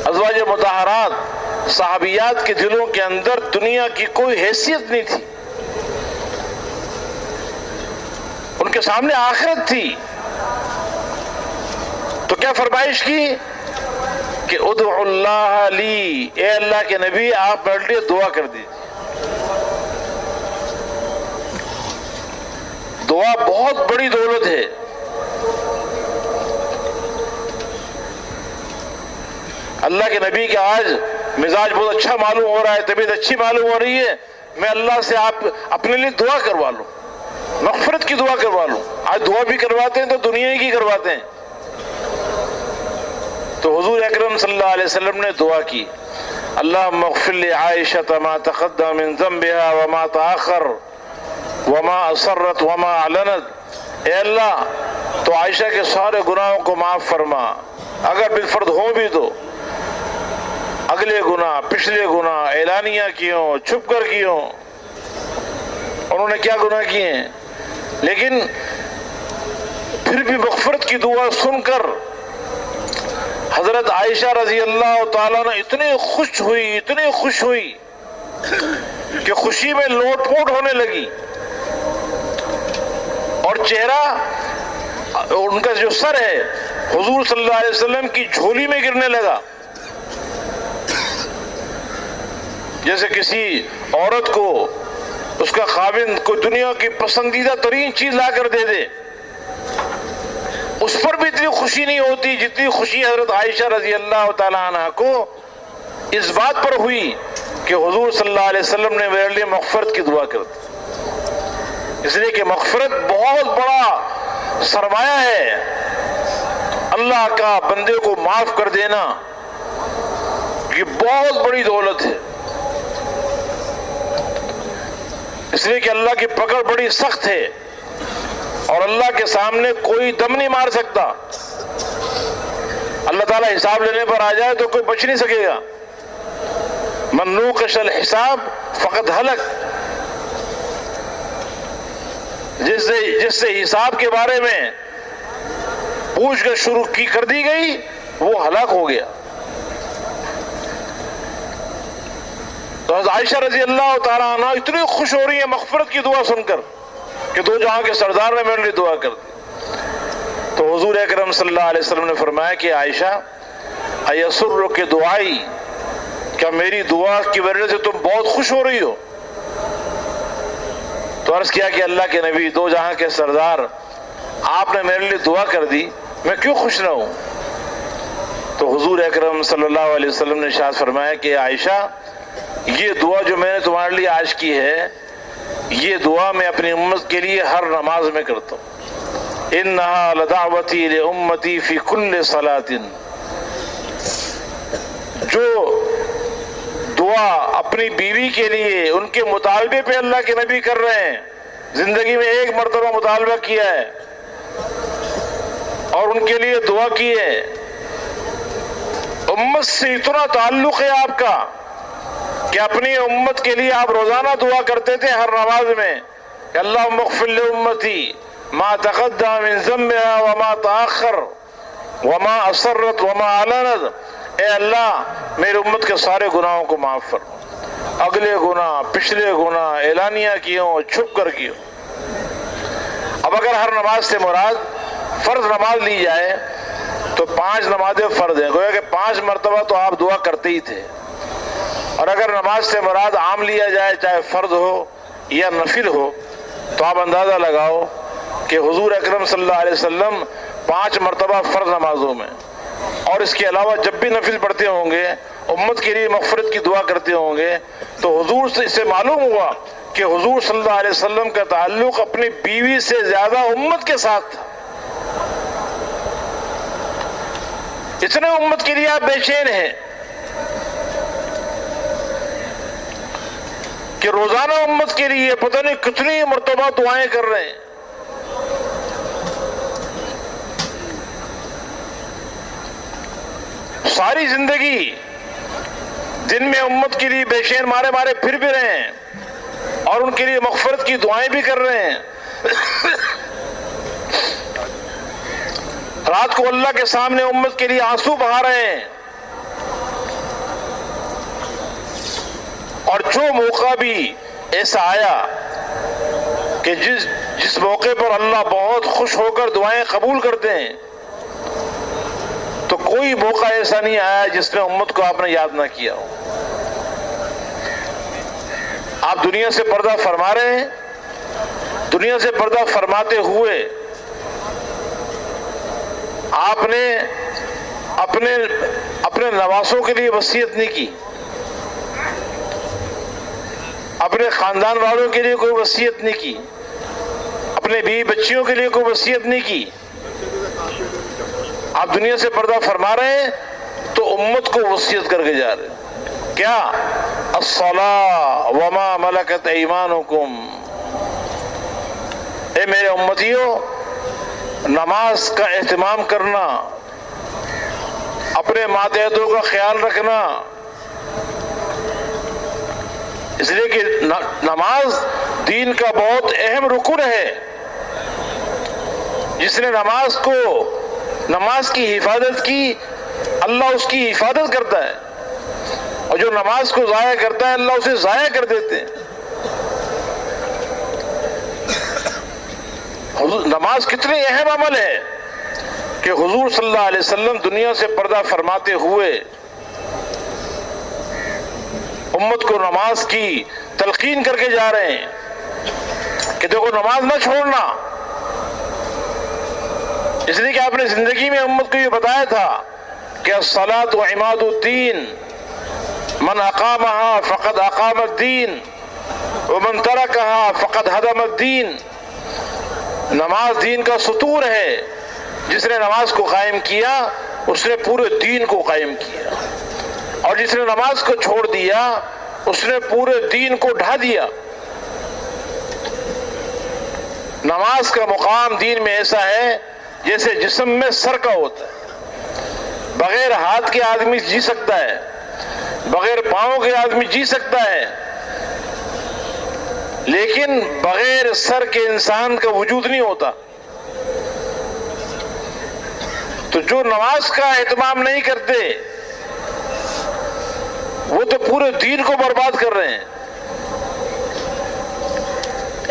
ازواج مطہرات صحابیات کے دلوں کے اندر دنیا کی کوئی حیثیت نہیں تھی، ان کے سامنے آخرت تھی. تو کیا فرمائش کی کہ ادعو اللہ لی، اے اللہ کے نبی آپ میرے لیے دعا کر دیجیے. دعا بہت بڑی دولت ہے. اللہ کے نبی کا آج مزاج بہت اچھا معلوم ہو رہا ہے، طبیعت اچھی معلوم ہو رہی ہے، میں اللہ سے آپ اپنے لیے دعا کروا لوں، مغفرت کی دعا کروا لوں. آج دعا بھی کرواتے ہیں تو دنیا کی کرواتے ہیں. تو حضور اکرم صلی اللہ علیہ وسلم نے دعا کی، اللہم اغفر لعائشۃ ما تقدم من ذنبها وما تاخر وما اسرت وما اعلنت. اے اللہ تو عائشہ کے سارے گناہوں کو معاف فرما، اگر بالفرد ہوں بھی تو اگلے گناہ، پچھلے گناہ، اعلانیہ کیے ہوں، چھپ کر کیے ہوں، انہوں نے کیا گناہ کیے ہیں، لیکن پھر بھی مغفرت کی دعا سن کر حضرت عائشہ رضی اللہ تعالیٰ نے اتنی خوش ہوئی کہ خوشی میں لوٹ پوٹ ہونے لگی، اور چہرہ ان کا جو سر ہے حضور صلی اللہ علیہ وسلم کی جھولی میں گرنے لگا. جیسے کسی عورت کو اس کا خاوند کوئی دنیا کی پسندیدہ ترین چیز لا کر دے دے، اس پر بھی اتنی خوشی نہیں ہوتی جتنی خوشی حضرت عائشہ رضی اللہ تعالیٰ عنہ کو اس بات پر ہوئی کہ حضور صلی اللہ علیہ وسلم نے میرے لیے مغفرت کی دعا کر دی. اس لیے کہ مغفرت بہت بڑا سرمایہ ہے. اللہ کا بندے کو معاف کر دینا یہ بہت بڑی دولت ہے. اس لیے کہ اللہ کی پکڑ بڑی سخت ہے اور اللہ کے سامنے کوئی دم نہیں مار سکتا. اللہ تعالیٰ حساب لینے پر آ جائے تو کوئی بچ نہیں سکے گا. من نوقش الحساب فقد ہلک. جس سے حساب کے بارے میں پوچھ گچھ شروع کر دی گئی وہ ہلاک ہو گیا. تو حضرت عائشہ رضی اللہ تعالیٰ عنہ اتنی خوش ہو رہی ہے مغفرت کی دعا سن کر کہ دو جہاں کے سردار نے میرے لیے دعا کر دی. تو حضور اکرم صلی اللہ علیہ وسلم نے فرمایا کہ عائشہ ایسرک دعائی، کیا میری دعا کی وجہ سے تم بہت خوش ہو رہی ہو؟ تو عرض کیا کہ اللہ کے نبی، دو جہاں کے سردار، آپ نے میرے لیے دعا کر دی، میں کیوں خوش نہ ہوں؟ تو حضور اکرم صلی اللہ علیہ وسلم نے ارشاد فرمایا کہ عائشہ، یہ دعا جو میں نے تمہارے لیے آج کی ہے، یہ دعا میں اپنی امت کے لیے ہر نماز میں کرتا ہوں. انہا لدعوتی لامتی فی کل صلاۃ. جو دعا اپنی بیوی کے لیے ان کے مطالبے پہ اللہ کے نبی کر رہے ہیں، زندگی میں ایک مرتبہ مطالبہ کیا ہے اور ان کے لیے دعا کی ہے. امت سے اتنا تعلق ہے آپ کا کہ اپنی امت کے لیے آپ روزانہ دعا کرتے تھے ہر نماز میں کہ اللہم اغفر لامتی ما تقدم من ذنبها وما تاخر وما اسرت وما اعلنت. اے اللہ میری امت کے سارے گناہوں کو معاف کر، اگلے گناہ، پچھلے گناہ، اعلانیہ کیے ہوں، چھپ کر کیے ہوں. اب اگر ہر نماز سے مراد فرض نماز لی جائے تو 5 نمازیں فرض ہیں، گویا کہ 5 مرتبہ تو آپ دعا کرتے ہی تھے. اور اگر نماز سے مراد عام لیا جائے، چاہے فرض ہو یا نفل ہو، تو آپ اندازہ لگاؤ کہ حضور اکرم صلی اللہ علیہ وسلم 5 مرتبہ فرض نمازوں میں اور اس کے علاوہ جب بھی نفل پڑھتے ہوں گے، امت کے لیے مغفرت کی دعا کرتے ہوں گے، تو حضور سے اس سے معلوم ہوا کہ حضور صلی اللہ علیہ وسلم کا تعلق اپنی بیوی سے زیادہ امت کے ساتھ تھا. اتنے امت کے لیے آپ بے چین ہیں کہ روزانہ امت کے لیے پتہ نہیں کتنی مرتبہ دعائیں کر رہے ہیں. ساری زندگی دن میں امت کے لیے بے چین مارے مارے پھر بھی رہے ہیں اور ان کے لیے مغفرت کی دعائیں بھی کر رہے ہیں. رات کو اللہ کے سامنے امت کے لیے آنسو بہا رہے ہیں. اور جو موقع بھی ایسا آیا کہ جس موقع پر اللہ بہت خوش ہو کر دعائیں قبول کرتے ہیں، تو کوئی موقع ایسا نہیں آیا جس میں امت کو آپ نے یاد نہ کیا ہو. آپ دنیا سے پردہ فرما رہے ہیں. دنیا سے پردہ فرماتے ہوئے آپ نے اپنے نواسوں کے لیے وصیت نہیں کی، اپنے خاندان والوں کے لیے کوئی وصیت نہیں کی، اپنے بیوی بچیوں کے لیے کوئی وصیت نہیں کی. آپ دنیا سے پردہ فرما رہے ہیں تو امت کو وصیت کر کے جا رہے ہیں. کیا؟ الصلاۃ وما ملکت ایمانکم. اے میرے امتیوں، نماز کا اہتمام کرنا، اپنے ماتحتوں کا خیال رکھنا. اس لیے کہ نماز دین کا بہت اہم رکن ہے. جس نے نماز کی حفاظت کی، اللہ اس کی حفاظت کرتا ہے، اور جو نماز کو ضائع کرتا ہے اللہ اسے ضائع کر دیتے ہیں. نماز کتنی اہم عمل ہے کہ حضور صلی اللہ علیہ وسلم دنیا سے پردہ فرماتے ہوئے امت کو نماز کی تلقین کر کے جا رہے ہیں کہ دیکھو نماز نہ چھوڑنا. اس لیے کہ آپ نے زندگی میں امت کو یہ بتایا تھا کہ الصلاۃ عماد الدین، من اقامها فقد اقام الدین ومن ترکها فقد هدم الدین۔ نماز دین کا ستون ہے، جس نے نماز کو قائم کیا اس نے پورے دین کو قائم کیا، اور جس نے نماز کو چھوڑ دیا اس نے پورے دین کو ڈھا دیا۔ نماز کا مقام دین میں ایسا ہے جیسے جسم میں سر کا ہوتا ہے۔ بغیر ہاتھ کے آدمی جی سکتا ہے، بغیر پاؤں کے آدمی جی سکتا ہے، لیکن بغیر سر کے انسان کا وجود نہیں ہوتا۔ تو جو نماز کا اہتمام نہیں کرتے وہ تو پورے دین کو برباد کر رہے ہیں۔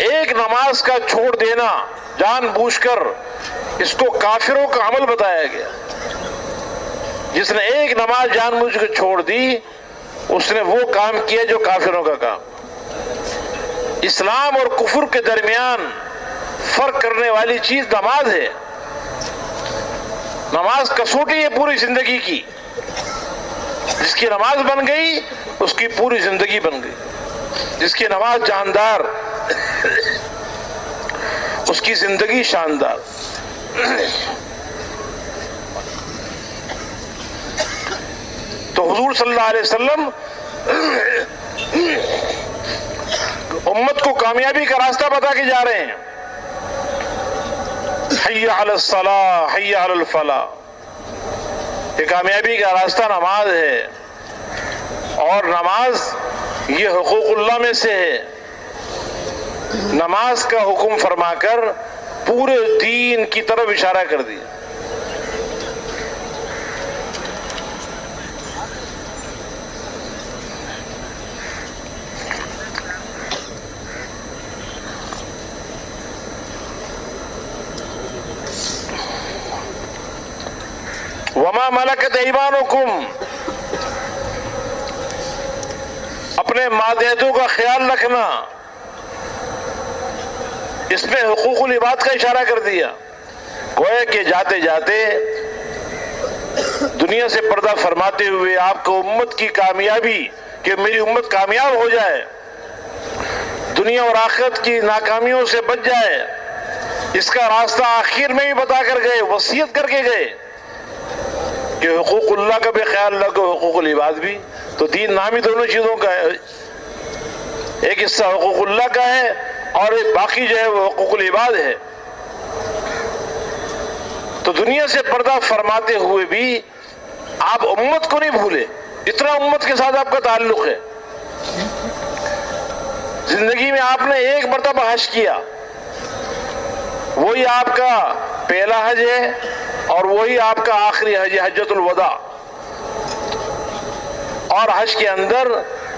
ایک نماز کا چھوڑ دینا جان بوجھ کر، اس کو کافروں کا عمل بتایا گیا۔ جس نے ایک نماز جان بوجھ کر چھوڑ دی اس نے وہ کام کیا جو کافروں کا کام۔ اسلام اور کفر کے درمیان فرق کرنے والی چیز نماز ہے۔ نماز کسوٹی ہے پوری زندگی کی، جس کی نماز بن گئی اس کی پوری زندگی بن گئی، جس کی نماز جاندار اس کی زندگی شاندار۔ تو حضور صلی اللہ علیہ وسلم امت کو کامیابی کا راستہ بتا کے جا رہے ہیں۔ حی علی الصلاۃ حی علی الفلاح، یہ کامیابی کا راستہ نماز ہے، اور نماز یہ حقوق اللہ میں سے ہے۔ نماز کا حکم فرما کر پورے دین کی طرف اشارہ کر دیا۔ وما ملکت ایمانکم، اپنے ماتحتوں کا خیال رکھنا، اس میں حقوق العباد کا اشارہ کر دیا۔ گویا کہ جاتے جاتے دنیا سے پردہ فرماتے ہوئے آپ کو امت کی کامیابی، کہ میری امت کامیاب ہو جائے، دنیا اور آخرت کی ناکامیوں سے بچ جائے، اس کا راستہ آخر میں بھی بتا کر گئے، وصیت کر کے گئے کہ حقوق اللہ کا بھی خیال رکھو، حقوق العباد بھی۔ تو دین نام ہی دونوں چیزوں کا ہے، ایک حصہ حقوق اللہ کا ہے اور ایک باقی جو ہے وہ حقوق العباد ہے۔ تو دنیا سے پردہ فرماتے ہوئے بھی آپ امت کو نہیں بھولے، اتنا امت کے ساتھ آپ کا تعلق ہے۔ زندگی میں آپ نے ایک مرتبہ حج کیا، وہی آپ کا پہلا حج ہے اور وہی آپ کا آخری حج ہے، حجۃ الوداع۔ اور حج کے اندر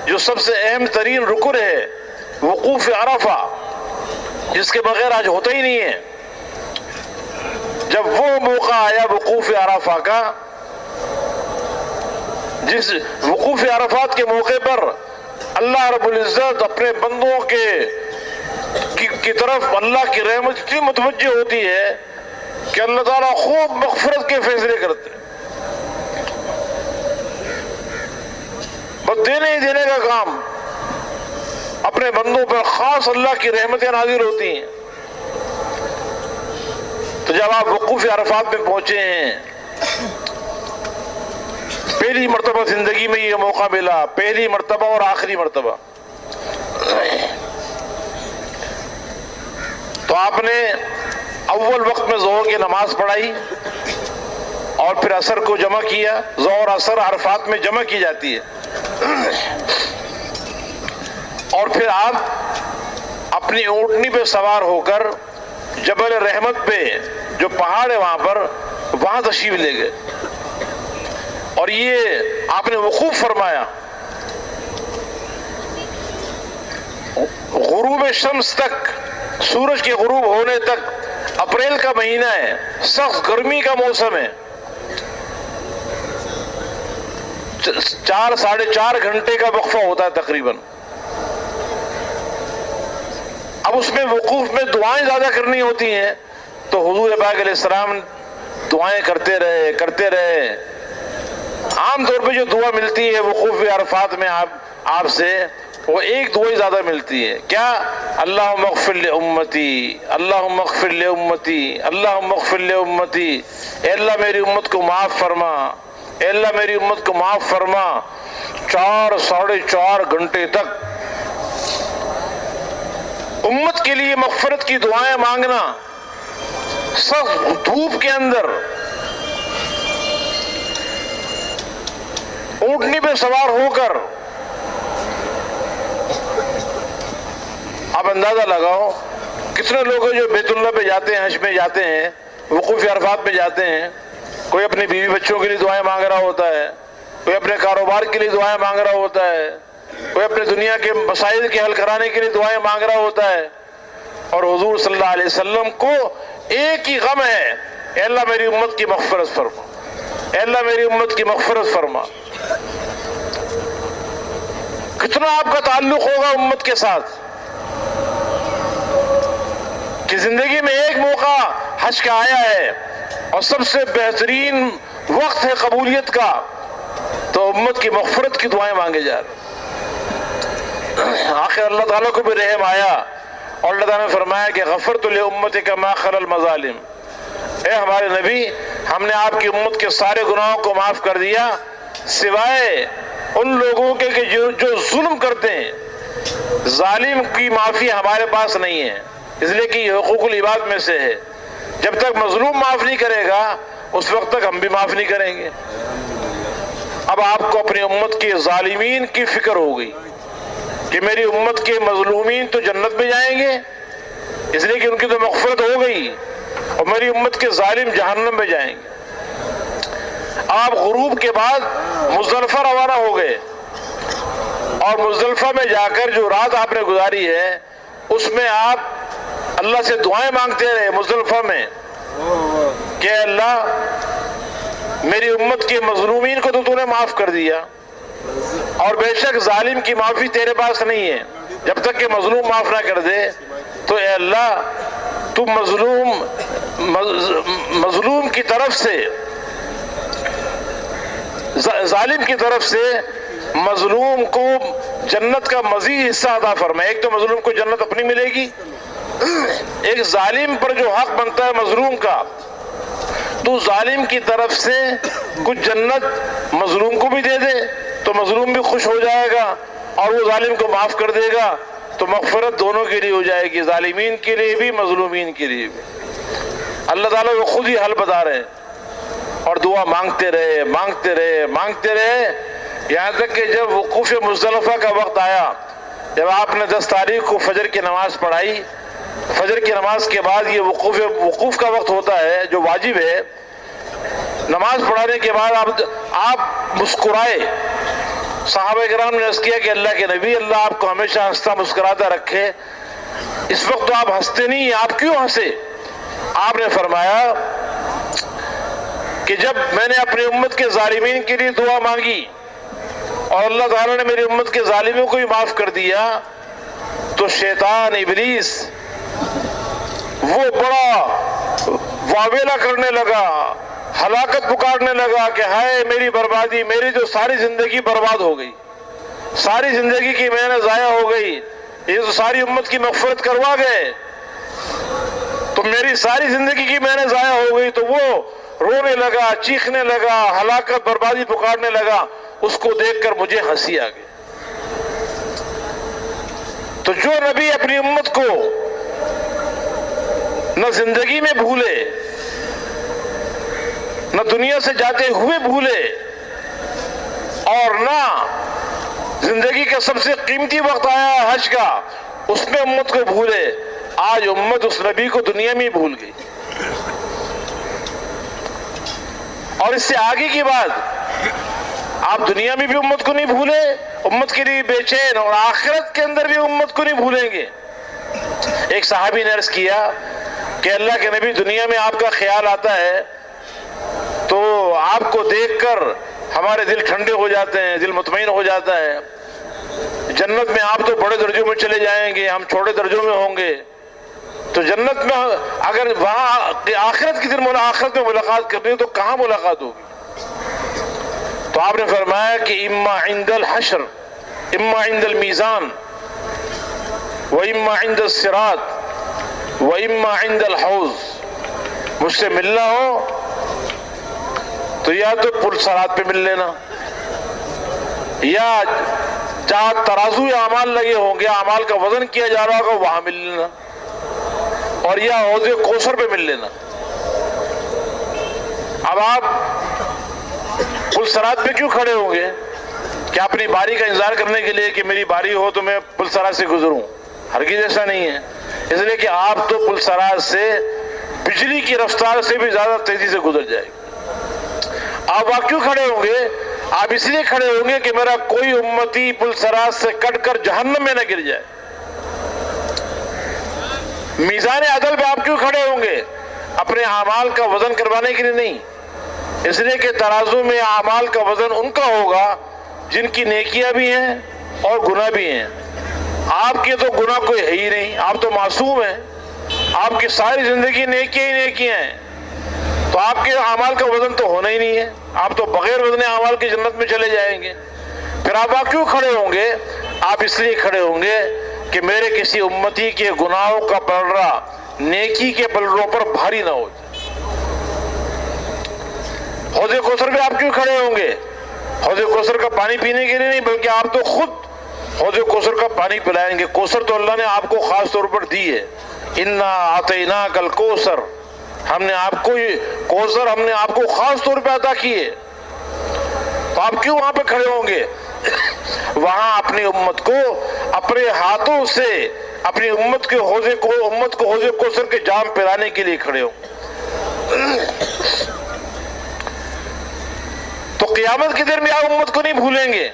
جو سب سے اہم ترین رکن ہے وقوف عرفہ، جس کے بغیر حج ہوتا ہی نہیں ہے۔ جب وہ موقع آیا وقوف عرفہ کا، جس وقوف عرفات کے موقع پر اللہ رب العزت اپنے بندوں کی طرف اللہ کی رحمت اتنی متوجہ ہوتی ہے کہ اللہ تعالیٰ خوب مغفرت کے فیصلے کرتے، بس دینے ہی دینے کا کام، اپنے بندوں پر خاص اللہ کی رحمتیں نازل ہوتی ہیں۔ تو جب آپ وقوف عرفات میں پہنچے ہیں، پہلی مرتبہ زندگی میں یہ موقع ملا، پہلی مرتبہ اور آخری مرتبہ، تو آپ نے اول وقت میں ظہر کی نماز پڑھائی اور پھر عصر کو جمع کیا۔ ظہر عصر عرفات میں جمع کی جاتی ہے، اور پھر آپ اپنی اونٹنی پہ سوار ہو کر جبل رحمت پہ جو پہاڑ ہے وہاں تشریف لے گئے، اور یہ آپ نے وقوف فرمایا۔ غروب شمس تک، سورج کے غروب ہونے تک، اپریل کا مہینہ ہے، سخت گرمی کا موسم ہے، 4-4.5 گھنٹے کا وقفہ ہوتا ہے تقریباً۔ اب اس میں وقوف میں دعائیں زیادہ کرنی ہوتی ہیں، تو حضور پاک علیہ السلام دعائیں کرتے رہے. عام طور پہ جو دعا ملتی ہے وقوف عرفات میں آپ سے وہ ایک دعا ہی زیادہ ملتی ہے. کیا؟ اللہم اغفر لامتی، اللہم اغفر لامتی، اللہم اغفر لامتی. اے اللہ میری امت کو معاف فرما، اے اللہ میری امت کو معاف فرما. 4-4.5 گھنٹے تک امت کے لیے مغفرت کی دعائیں مانگنا، سخت دھوپ کے اندر اونٹنی پہ سوار ہو کر. آپ اندازہ لگاؤ کتنے لوگ ہیں جو بیت اللہ پہ جاتے ہیں، حج میں جاتے ہیں، وقوف عرفات پہ جاتے ہیں. کوئی اپنے بیوی بچوں کے لیے دعائیں مانگ رہا ہوتا ہے، کوئی اپنے کاروبار کے لیے دعائیں مانگ رہا ہوتا ہے، کوئی اپنے دنیا کے مسائل کے حل کرانے کے لیے دعائیں مانگ رہا ہوتا ہے. اور حضور صلی اللہ علیہ وسلم کو ایک ہی غم ہے، اے اللہ میری امت کی مغفرت فرما، اے اللہ میری امت کی مغفرت فرما. کتنا آپ کا تعلق ہوگا امت کے ساتھ کہ زندگی میں ایک موقع حج کا آیا ہے اور سب سے بہترین وقت ہے قبولیت کا، تو امت کی مغفرت کی دعائیں مانگے جا رہے. آخر اللہ تعالیٰ کو بھی رحم آیا اور اللہ تعالیٰ نے فرمایا کہ غفرت لامتک ما خلا المظالم. اے ہمارے نبی، ہم نے آپ کی امت کے سارے گناہوں کو معاف کر دیا سوائے ان لوگوں کے کہ جو ظلم کرتے ہیں. ظالم کی معافی ہمارے پاس نہیں ہے، اس لیے کہ یہ حقوق العباد میں سے ہے. جب تک مظلوم معاف نہیں کرے گا اس وقت تک ہم بھی معاف نہیں کریں گے. اب آپ کو اپنی امت کے ظالمین کی فکر ہو گئی کہ میری امت کے مظلومین تو جنت میں جائیں گے، اس لیے کہ ان کی تو مغفرت ہو گئی، اور میری امت کے ظالم جہنم میں جائیں گے. آپ غروب کے بعد مزدلفہ روانہ ہو گئے اور مزدلفہ میں جا کر جو رات آپ نے گزاری ہے اس میں آپ اللہ سے دعائیں مانگتے رہے مزدلفہ میں کہ اللہ میری امت کے مظلومین کو تو نے معاف کر دیا، اور بے شک ظالم کی معافی تیرے پاس نہیں ہے. جب تک کہ مظلوم معاف نہ کر دے تو اے اللہ تو مظلوم کی طرف سے، ظالم کی طرف سے مظلوم کو جنت کا مزید حصہ عطا فرما. ایک تو مظلوم کو جنت اپنی ملے گی، ایک ظالم پر جو حق بنتا ہے مظلوم کا، تو ظالم کی طرف سے کچھ جنت مظلوم کو بھی دے دے تو مظلوم بھی خوش ہو جائے گا اور وہ ظالم کو معاف کر دے گا، تو مغفرت دونوں کے لیے ہو جائے گی، ظالمین کے لیے بھی مظلومین کے لیے بھی. اللہ تعالیٰ وہ خود ہی حل بتا رہے ہیں. اور دعا مانگتے رہے یہاں تک کہ جب وقوف مزدلفہ کا وقت آیا، جب آپ نے 10 تاریخ کو فجر کی نماز پڑھائی، فجر کی نماز کے بعد یہ وقوف کا وقت ہوتا ہے جو واجب ہے. نماز پڑھانے کے بعد آپ مسکرائے. صحابہ کرام نے عرض کیا کہ اللہ کے نبی، اللہ آپ کو ہمیشہ ہنستا مسکراتا رکھے، اس وقت تو آپ ہنستے نہیں ہیں، آپ کیوں ہنسے؟ آپ نے فرمایا کہ جب میں نے اپنی امت کے ظالمین کے لیے دعا مانگی اور اللہ تعالیٰ نے میری امت کے ظالموں کو بھی معاف کر دیا، تو شیطان ابلیس وہ بڑا واویلا کرنے لگا، ہلاکت پکارنے لگا کہ ہائے میری بربادی، میری تو ساری زندگی برباد ہو گئی، ساری زندگی کی محنت ضائع ہو گئی، یہ تو ساری امت کی مغفرت کروا گئے، تو میری ساری زندگی کی محنت ضائع ہو گئی. تو وہ رونے لگا، چیخنے لگا، ہلاکت بربادی پکارنے لگا. اس کو دیکھ کر مجھے ہنسی آ گئی. تو جو نبی اپنی امت کو نہ زندگی میں بھولے، نہ دنیا سے جاتے ہوئے بھولے، اور نہ زندگی کا سب سے قیمتی وقت آیا ہے حج کا اس میں امت کو بھولے، آج امت اس نبی کو دنیا میں بھول گئی. اور اس سے آگے کی بات، آپ دنیا میں بھی امت کو نہیں بھولے، امت کے لیے بے چین، اور آخرت کے اندر بھی امت کو نہیں بھولیں گے. ایک صحابی نے عرض کیا کہ اللہ کے نبی، دنیا میں آپ کا خیال آتا ہے تو آپ کو دیکھ کر ہمارے دل ٹھنڈے ہو جاتے ہیں، دل مطمئن ہو جاتا ہے. جنت میں آپ تو بڑے درجوں میں چلے جائیں گے، ہم چھوٹے درجوں میں ہوں گے. تو جنت میں اگر وہاں آخرت کی دن آخرت میں ملاقات کرنی تو کہاں ملاقات ہوگی؟ تو آپ نے فرمایا کہ اما عند الحشر، اما عند المیزان، و اما عند الصراط، و اما عند الحوض۔ مجھ سے ملنا ہو تو یا تو پل صراط پہ مل لینا، یا جہاں ترازو یا اعمال لگے ہوں گے، اعمال کا وزن کیا جا رہا ہوگا وہاں مل لینا، اور یا حوض کوثر پہ مل لینا۔ اب آپ پل صراط پہ کیوں کھڑے ہوں گے؟ کیا اپنی باری کا انتظار کرنے کے لیے کہ میری باری ہو تو میں پل صراط سے گزروں؟ ہرگز ایسا نہیں ہے، اس لیے کہ آپ تو پل صراط سے بجلی کی رفتار سے بھی زیادہ تیزی سے گزر جائے گی۔ آپ کیوں کھڑے ہوں گے؟ آپ اس لیے کھڑے ہوں گے کہ میرا کوئی امتی پل صراط سے کٹ کر جہنم میں نہ گر جائے۔ میزان عدل پہ آپ کیوں کھڑے ہوں گے؟ اپنے اعمال کا وزن کروانے کے لیے نہیں، اس لیے کہ ترازو میں اعمال کا وزن ان کا ہوگا جن کی نیکیاں بھی ہیں اور گناہ بھی ہیں۔ آپ کے تو گناہ کوئی ہے ہی نہیں، آپ تو معصوم ہیں، آپ کی ساری زندگی نیکیاں ہی نیکیاں ہیں، تو آپ کے اعمال کا وزن تو ہونا ہی نہیں ہے، آپ تو بغیر وزن اعمال کی جنت میں چلے جائیں گے۔ پھر آپ کیوں کھڑے ہوں گے؟ آپ اس لیے کھڑے ہوں گے کہ میرے کسی امتی کے گناہوں کا پلڑا نیکی کے پلڑوں پر بھاری نہ ہو جائے۔ حوض کوثر پہ آپ کیوں کھڑے ہوں گے؟ حوض کوثر کا پانی پینے کے لیے نہیں، بلکہ آپ تو خود حوض کوثر کا پانی پلائیں گے۔ کوثر تو اللہ نے آپ کو خاص طور پر دی ہے، انا اعطیناک الکوثر، ہم نے آپ کو کوثر ہم نے آپ کو خاص طور پہ عطا کی ہے۔ تو آپ کیوں وہاں پہ کھڑے ہوں گے؟ وہاں اپنی امت کو اپنے ہاتھوں سے اپنی امت کو حوض کوثر کے جام پلانے کے لیے کھڑے ہوں۔ تو قیامت کے دن بھی آپ امت کو نہیں بھولیں گے،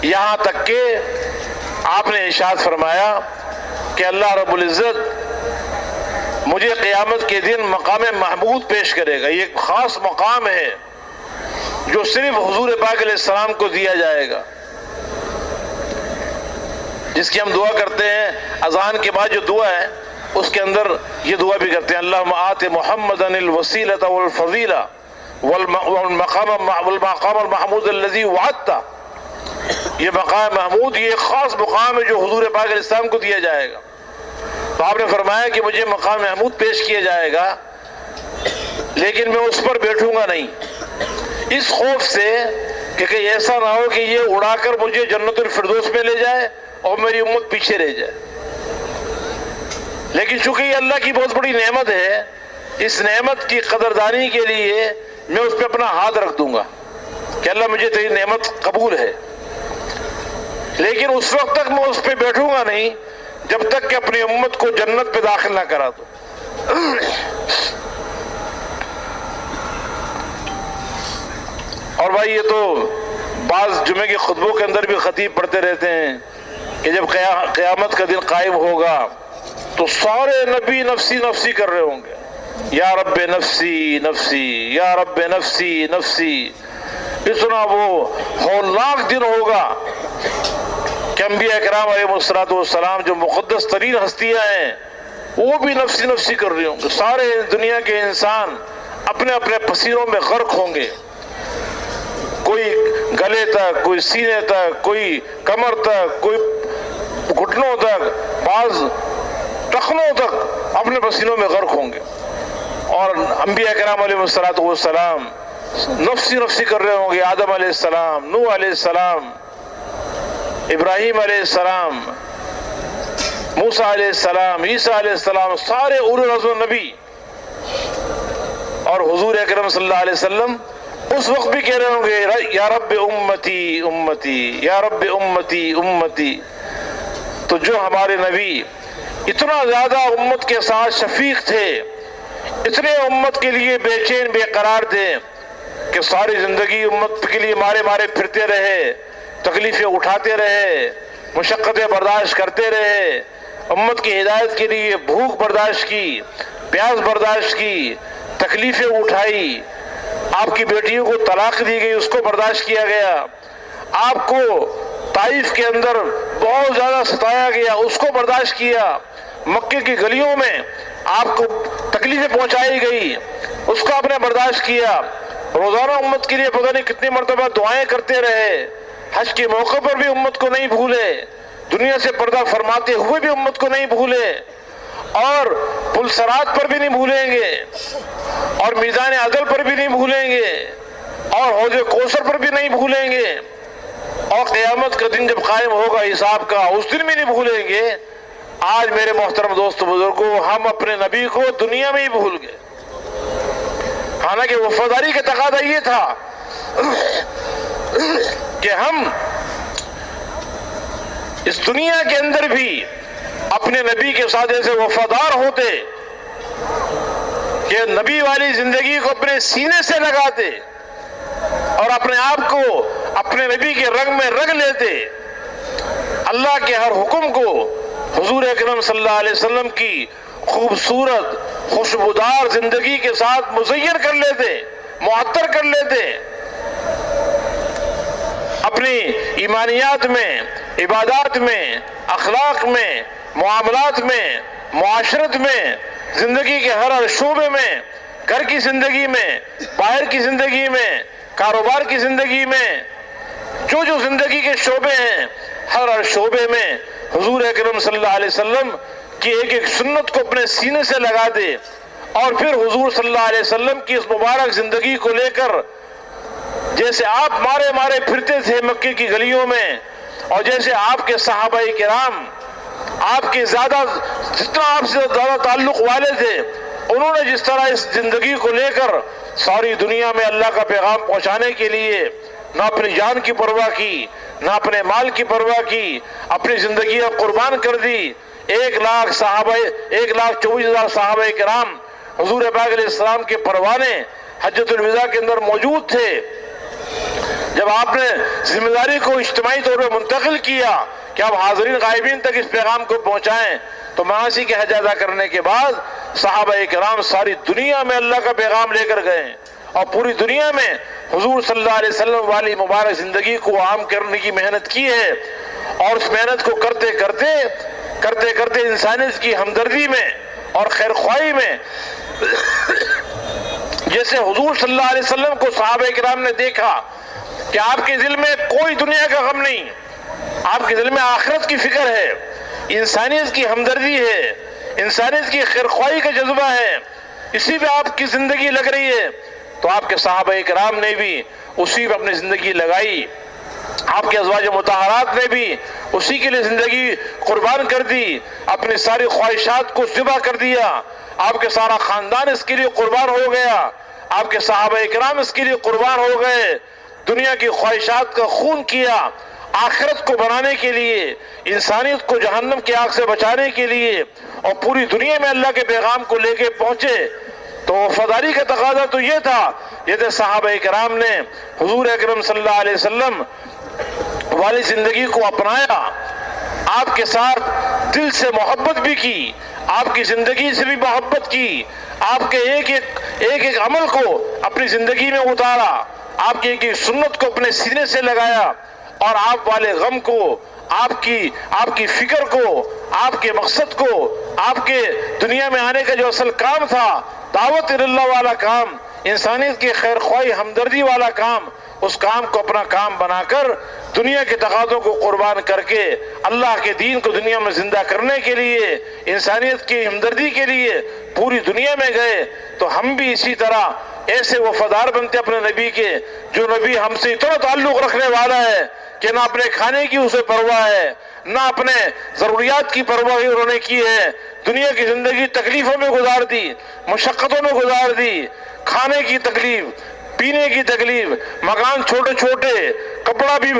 یہاں تک کہ آپ نے ارشاد فرمایا کہ اللہ رب العزت مجھے قیامت کے دن مقام محمود پیش کرے گا۔ یہ ایک خاص مقام ہے جو صرف حضور پاک علیہ السلام کو دیا جائے گا، جس کی ہم دعا کرتے ہیں اذان کے بعد جو دعا ہے اس کے اندر یہ دعا بھی کرتے ہیں، اللہم آت محمدا الوسیلۃ والفضیلہ والمقام المحمود الذی وعدتہ۔ یہ مقام محمود یہ ایک خاص مقام ہے جو حضور پاک علیہ السلام کو دیا جائے گا۔ تو آپ نے فرمایا کہ مجھے مقام محمود پیش کیا جائے گا، لیکن میں اس پر بیٹھوں گا نہیں، اس خوف سے کہ کہیں ایسا نہ ہو کہ یہ اڑا کر مجھے جنت الفردوس میں لے جائے اور میری امت پیچھے رہ جائے۔ لیکن چونکہ یہ اللہ کی بہت بڑی نعمت ہے، اس نعمت کی قدردانی کے لیے میں اس پہ اپنا ہاتھ رکھ دوں گا کہ اللہ مجھے تیری نعمت قبول ہے، لیکن اس وقت تک میں اس پہ بیٹھوں گا نہیں جب تک کہ اپنی امت کو جنت پہ داخل نہ کرا دو۔ اور بھائی یہ تو بعض جمعے کے خطبوں کے اندر بھی خطیب پڑھتے رہتے ہیں کہ جب قیامت کا دن قائم ہوگا تو سارے نبی نفسی نفسی کر رہے ہوں گے، یا رب نفسی نفسی، یا رب نفسی نفسی۔ اتنا وہ ہولناک دن ہوگا کہ انبیاء کرام علیہ السلام جو مقدس ترین ہستیاں ہیں وہ بھی نفسی نفسی کر رہے ہوں گے۔ سارے دنیا کے انسان اپنے اپنے پسینوں میں غرق ہوں گے، کوئی گلے تک، کوئی سینے تک، کوئی کمر تک، کوئی گھٹنوں تک، بعض ٹخنوں تک اپنے پسینوں میں غرق ہوں گے، اور انبیاء کرام علیہ السلام نفسی نفسی کر رہے ہوں گے۔ آدم علیہ السلام، نوح علیہ السلام، ابراہیم علیہ السلام، موسیٰ علیہ السلام، عیسیٰ علیہ السلام، سارے اولو العزم نبی اور حضور اکرم صلی اللہ علیہ وسلم اس وقت بھی کہہ رہے ہوں گے یا رب امتی امتی، یا رب امتی امتی۔ تو جو ہمارے نبی اتنا زیادہ امت کے ساتھ شفیق تھے، اتنے امت کے لیے بے چین بے قرار تھے کہ ساری زندگی امت کے لیے مارے مارے پھرتے رہے، تکلیفیں اٹھاتے رہے، مشقتیں برداشت کرتے رہے، امت کی ہدایت کے لیے بھوک برداشت کی، پیاس برداشت کی، تکلیفیں اٹھائی، آپ کی بیٹیوں کو طلاق دی گئی اس کو برداشت کیا گیا، آپ کو طائف کے اندر بہت زیادہ ستایا گیا اس کو برداشت کیا، مکے کی گلیوں میں آپ کو تکلیفیں پہنچائی گئی، اس کو آپ نے برداشت کیا، روزانہ امت کے لیے پتہ نہیں کتنی مرتبہ دعائیں کرتے رہے، حج کے موقع پر بھی امت کو نہیں بھولے، دنیا سے پردہ فرماتے ہوئے بھی امت کو نہیں بھولے، اور پل صراط پر بھی نہیں بھولیں گے، اور میزان عدل پر بھی نہیں بھولیں گے، اور حوض کوثر پر بھی نہیں بھولیں گے، اور قیامت کا دن جب قائم ہوگا حساب کا اس دن بھی نہیں بھولیں گے۔ آج میرے محترم دوست بزرگوں، ہم اپنے نبی کو دنیا میں ہی بھول گئے، حالانکہ وفاداری کا تقاضا یہ تھا کہ ہم اس دنیا کے اندر بھی اپنے نبی کے ساتھ ایسے وفادار ہوتے کہ نبی والی زندگی کو اپنے سینے سے لگاتے اور اپنے آپ کو اپنے نبی کے رنگ میں رنگ لیتے، اللہ کے ہر حکم کو حضور اکرم صلی اللہ علیہ وسلم کی خوبصورت خوشبودار زندگی کے ساتھ مزین کر لیتے، معطر کر لیتے، اپنی ایمانیات میں، عبادات میں، اخلاق میں، معاملات میں، معاشرت میں، زندگی کے ہر شعبے میں، گھر کی زندگی میں، باہر کی زندگی میں، کاروبار کی زندگی میں، جو زندگی کے شعبے ہیں، ہر شعبے میں حضور اکرم صلی اللہ علیہ وسلم کی ایک ایک سنت کو اپنے سینے سے لگا دے، اور پھر حضور صلی اللہ علیہ وسلم کی اس مبارک زندگی کو لے کر جیسے آپ مارے مارے پھرتے تھے مکے کی گلیوں میں، اور جیسے آپ کے صحابہ کرام آپ کے جتنا آپ سے زیادہ تعلق والے تھے، انہوں نے جس طرح اس زندگی کو لے کر ساری دنیا میں اللہ کا پیغام پہنچانے کے لیے نہ اپنی جان کی پرواہ کی، نہ اپنے مال کی پرواہ کی، اپنی زندگی قربان کر دی۔ 1,24,000 صحابہ کرام حضور پاک علیہ السلام کے پروانے حجۃ الوداع کے اندر موجود تھے۔ جب آپ نے ذمہ داری کو اجتماعی طور پر منتقل کیا کہ آپ حاضرین غائبین تک اس پیغام کو پہنچائیں، تو معاشی کے حج ادا کرنے کے بعد صحابہ کرام ساری دنیا میں اللہ کا پیغام لے کر گئے، اور پوری دنیا میں حضور صلی اللہ علیہ وسلم والی مبارک زندگی کو عام کرنے کی محنت کی ہے، اور اس محنت کو کرتے کرتے انسانیت کی ہمدردی میں اور خیر خواہی میں جیسے حضور صلی اللہ علیہ وسلم کو صحابہ کرام نے دیکھا کہ آپ کے دل میں کوئی دنیا کا غم نہیں، آپ کے دل میں آخرت کی فکر ہے، انسانیت کی ہمدردی ہے، انسانیت کی خیر خواہی کا جذبہ ہے، اسی پہ آپ کی زندگی لگ رہی ہے، تو آپ کے صحابہ کرام نے بھی اسی پہ اپنی زندگی لگائی، آپ کے ازواج مطہرات نے بھی اسی کے لیے زندگی قربان کر دی، اپنی ساری خواہشات کو ذبح کر دیا، آپ کے سارا خاندان اس کے لیے قربان ہو گیا، آپ کے صحابہ کرام اس کے لیے قربان ہو گئے، دنیا کی خواہشات کا خون کیا آخرت کو بنانے کے لیے، انسانیت کو جہنم کی آگ سے بچانے کے لیے، اور پوری دنیا میں اللہ کے پیغام کو لے کے پہنچے۔ تو وفاداری کا تقاضا تو یہ تھا، جیسے صحابہ کرام نے حضور اکرم صلی اللہ علیہ وسلم والی زندگی کو اپنایا، آپ کے ساتھ دل سے محبت بھی کی، آپ کی زندگی سے بھی محبت کی، آپ کے ایک ایک عمل کو اپنی زندگی میں اتارا، آپ کی ایک ایک سنت کو اپنے سینے سے لگایا، اور آپ والے غم کو، آپ کی فکر کو، آپ کے مقصد کو، آپ کے دنیا میں آنے کا جو اصل کام تھا، دعوت اللہ والا کام، انسانیت کی خیر خواہی ہمدردی والا کام، اس کام کو اپنا کام بنا کر دنیا کے تقاضوں کو قربان کر کے اللہ کے دین کو دنیا میں زندہ کرنے کے لیے، انسانیت کی ہمدردی کے لیے پوری دنیا میں گئے۔ تو ہم بھی اسی طرح ایسے وفادار بنتے اپنے نبی کے، جو نبی ہم سے اتنا تعلق رکھنے والا ہے کہ نہ اپنے کھانے کی اسے پرواہ ہے، نہ اپنے ضروریات کی پرواہ انہوں نے کی ہے، دنیا کی زندگی تکلیفوں میں گزار دی، مشقتوں میں گزار دی، کھانے کی تکلیف، پینے کی تکلیف، مکان چھوٹے چھوٹے، کپڑا بھی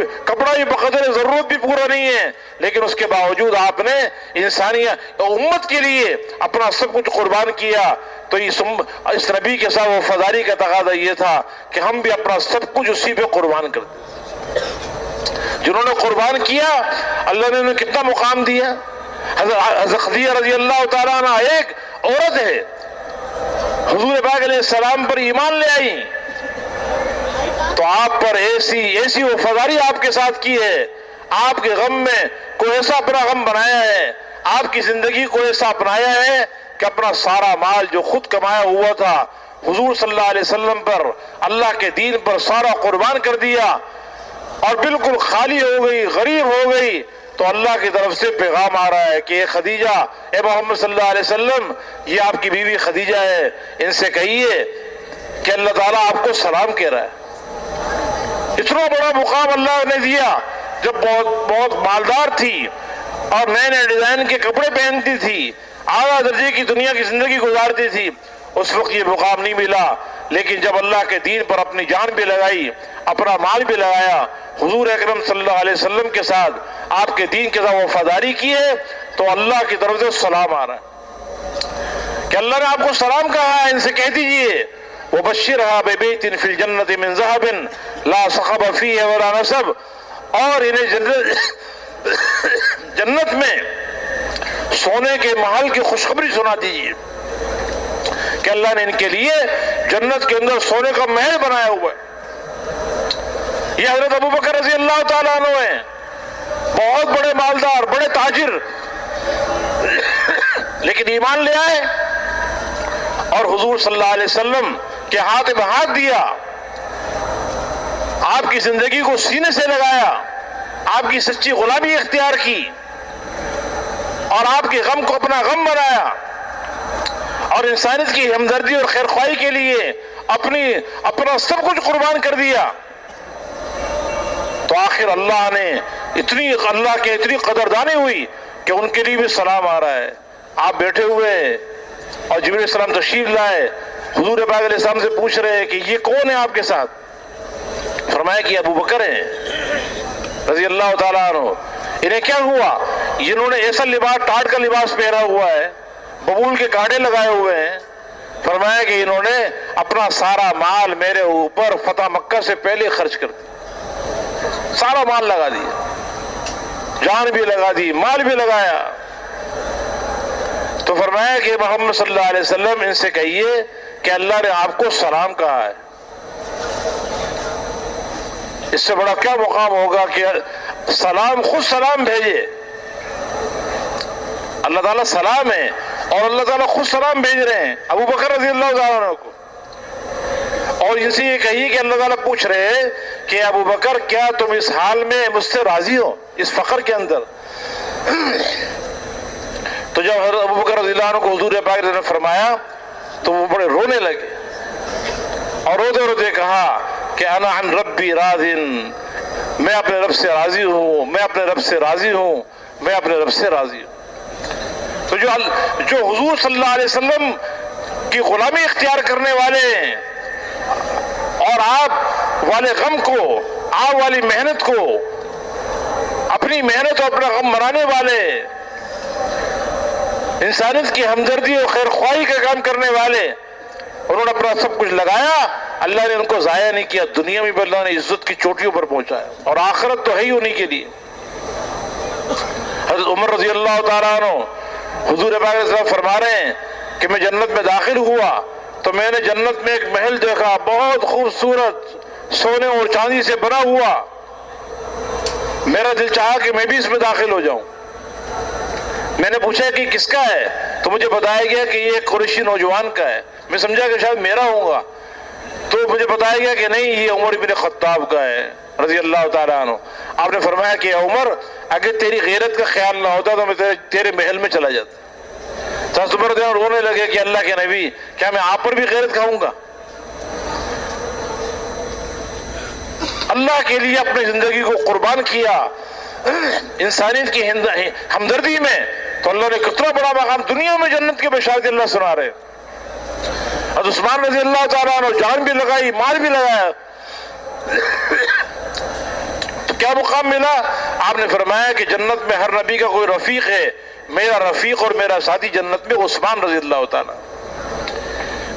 بقدر ضرورت بھی پورا نہیں ہے، لیکن اس کے باوجود آپ نے انسانیت امت کے لیے اپنا سب کچھ قربان کیا۔ تو اس نبی کے ساتھ وفاداری کا تقاضا یہ تھا کہ ہم بھی اپنا سب کچھ اسی پہ قربان کر دیں۔ جنہوں نے قربان کیا، اللہ نے انہیں کتنا مقام دیا۔ حضرت خدیجہ رضی اللہ تعالیٰ عنہ ایک عورت ہے، حضور پاک علیہ السلام پر ایمان لے آئی، تو آپ پر ایسی وفاداری آپ کے ساتھ کی ہے، آپ کے غم میں کوئی ایسا اپنا غم بنایا ہے، آپ کی زندگی کو ایسا اپنایا ہے کہ اپنا سارا مال جو خود کمایا ہوا تھا حضور صلی اللہ علیہ وسلم پر، اللہ کے دین پر سارا قربان کر دیا اور بالکل خالی ہو گئی، غریب ہو گئی. تو اللہ کی طرف سے پیغام آ رہا ہے کہ اے خدیجہ، اے محمد صلی اللہ علیہ وسلم، یہ آپ کی بیوی خدیجہ ہے، ان سے کہیے کہ اللہ تعالیٰ آپ کو سلام کہہ رہا ہے. اتنا بڑا مقام اللہ نے دیا. جب بہت مالدار تھی اور نئے نئے ڈیزائن کے کپڑے پہنتی تھی، اعلیٰ درجے کی دنیا کی زندگی گزارتی تھی، اس وقت یہ مقام نہیں ملا. لیکن جب اللہ کے دین پر اپنی جان بھی لگائی، اپنا مال بھی لگایا، حضور اکرم صلی اللہ علیہ وسلم کے ساتھ، آپ کے دین کے ساتھ وفاداری کی ہے، تو اللہ کی طرف سے سلام آ رہا ہے کہ اللہ نے آپ کو سلام کہا ہے. ان سے کہہ دیجئے وَبَشِّرْهَا بِبَيْتٍ فِي الْجَنَّةِ مِنْ ذَهَبٍ لَا صَخَبَ فِيهِ وَلَا نَصَبٍ، اور انہیں جنت میں سونے کے محل کی خوشخبری سنا دیجیے کہ اللہ نے ان کے لیے جنت کے اندر سونے کا محل بنایا ہوا ہے. یہ حضرت ابو بکر رضی اللہ تعالیٰ عنہ ہیں، بہت بڑے مالدار، بڑے تاجر، لیکن ایمان لے آئے اور حضور صلی اللہ علیہ وسلم کے ہاتھ میں ہاتھ دیا، آپ کی زندگی کو سینے سے لگایا، آپ کی سچی غلامی اختیار کی اور آپ کے غم کو اپنا غم بنایا اور انسانیت کی ہمدردی اور خیرخواہی کے لیے اپنا سب کچھ قربان کر دیا. تو آخر اللہ نے اللہ کے اتنی قدردانی ہوئی کہ ان کے لیے بھی سلام آ رہا ہے. آپ بیٹھے ہوئے اور جبریل علیہ السلام تشریف لائے، حضور پاک علیہ السلام سے پوچھ رہے ہیں کہ یہ کون ہے آپ کے ساتھ؟ فرمایا کہ ابو بکر ہیں رضی اللہ تعالیٰ عنہ. انہیں کیا ہوا؟ انہوں نے ایسا لباس، ٹاٹ کا لباس پہنا ہوا ہے، ببول کے کانٹے لگائے ہوئے ہیں. فرمایا کہ انہوں نے اپنا سارا مال میرے اوپر فتح مکہ سے پہلے خرچ کر دیا، سارا مال لگا دیا، جان بھی لگا دی، مال بھی لگایا. تو فرمایا کہ محمد صلی اللہ علیہ وسلم ان سے کہیے کہ اللہ نے آپ کو سلام کہا ہے. اس سے بڑا کیا مقام ہوگا کہ سلام، خود سلام بھیجے. اللہ تعالیٰ سلام ہے اور اللہ تعالیٰ خود سلام بھیج رہے ہیں ابو بکر رضی اللہ تعالیٰ عنہ کو. اور ان سے یہ کہیے کہ اللہ تعالیٰ پوچھ رہے ہیں کہ ابو بکر، کیا تم اس حال میں مجھ سے راضی ہو، اس فقر کے اندر؟ تو جب حضرت ابو بکر رضی اللہ عنہ کو حضور پاک نے فرمایا تو وہ بڑے رونے لگے اور روتے روتے کہا کہ انا عن ربی راض، میں اپنے رب سے راضی ہوں، میں اپنے رب سے راضی ہوں، میں اپنے رب سے راضی ہوں. تو جو حضور صلی اللہ علیہ وسلم کی غلامی اختیار کرنے والے ہیں اور آپ والے غم کو، آپ والی محنت کو، اپنی محنت اور اپنا غم منانے والے، انسانیت کی ہمدردی اور خیرخواہی کا کام کرنے والے، انہوں نے اپنا سب کچھ لگایا. اللہ نے ان کو ضائع نہیں کیا، دنیا میں بھی اللہ نے عزت کی چوٹیوں پر پہنچایا اور آخرت تو ہے ہی انہی کے لیے. حضرت عمر رضی اللہ تعالیٰ عنہ حضور پاک علیہ السلام فرما رہے ہیں کہ میں جنت میں داخل ہوا تو میں نے جنت میں ایک محل دیکھا، بہت خوبصورت، سونے اور چاندی سے بنا ہوا. میرا دل چاہا کہ میں بھی اس میں داخل ہو جاؤں. میں نے پوچھا کہ کس کا ہے تو مجھے بتایا گیا کہ یہ ایک قریشی نوجوان کا ہے. میں سمجھا کہ شاید میرا ہوگا، تو مجھے بتایا گیا کہ نہیں، یہ عمر بن خطاب کا ہے رضی اللہ تعالیٰ عنہ. آپ نے فرمایا کہ عمر، اگر تیری غیرت کا خیال نہ ہوتا تو میں تیرے محل میں چلا جاتا. حضرت عمر رضی اللہ عنہ رونے لگے کہ اللہ کے نبی، کیا میں آپ پر بھی غیرت کھاؤں گا؟ اللہ کے لیے اپنی زندگی کو قربان کیا انسانیت کی ہمدردی میں، تو اللہ نے کتنا بڑا مقام دنیا میں جنت کے بشارت اللہ سنا رہے. حضرت عثمان رضی اللہ تعالیٰ عنہ جان بھی لگائی، مال بھی لگایا، تو کیا مقام ملا؟ آپ نے فرمایا کہ جنت میں ہر نبی کا کوئی رفیق ہے، میرا رفیق اور میرا ساتھی جنت میں عثمان رضی اللہ تعالیٰ.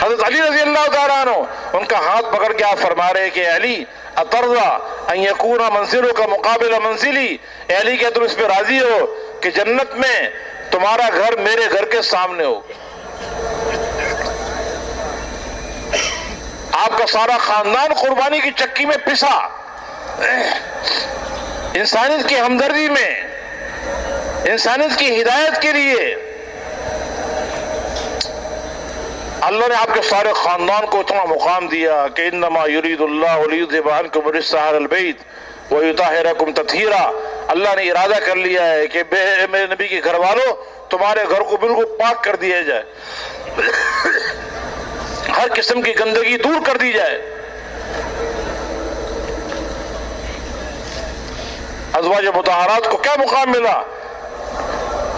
حضرت علی رضی اللہ تعالیٰ عنہ، ان کا ہاتھ پکڑ کے آپ فرما رہے کہ علی اترضا ان یکون منزلک مقابل منزلی، اے علی کیا تم اس پہ راضی ہو کہ جنت میں تمہارا گھر میرے گھر کے سامنے ہو؟ آپ کا سارا خاندان قربانی کی چکی میں پسا، انسانیت کی ہمدردی میں انسانیت کی ہدایت کے لیے اللہ نے آپ کے سارے خاندان کو اتنا مقام دیا کہ انما یرید اللہ لیذھب عنکم الرجس اہل البیت ویطہرکم تطہیرا. اللہ نے ارادہ کر لیا ہے کہ میرے نبی کے گھر والوں تمہارے گھر کو بالکل پاک کر دیا جائے، ہر قسم کی گندگی دور کر دی جائے. ازواج مطہرات کو کیا مقام ملا؟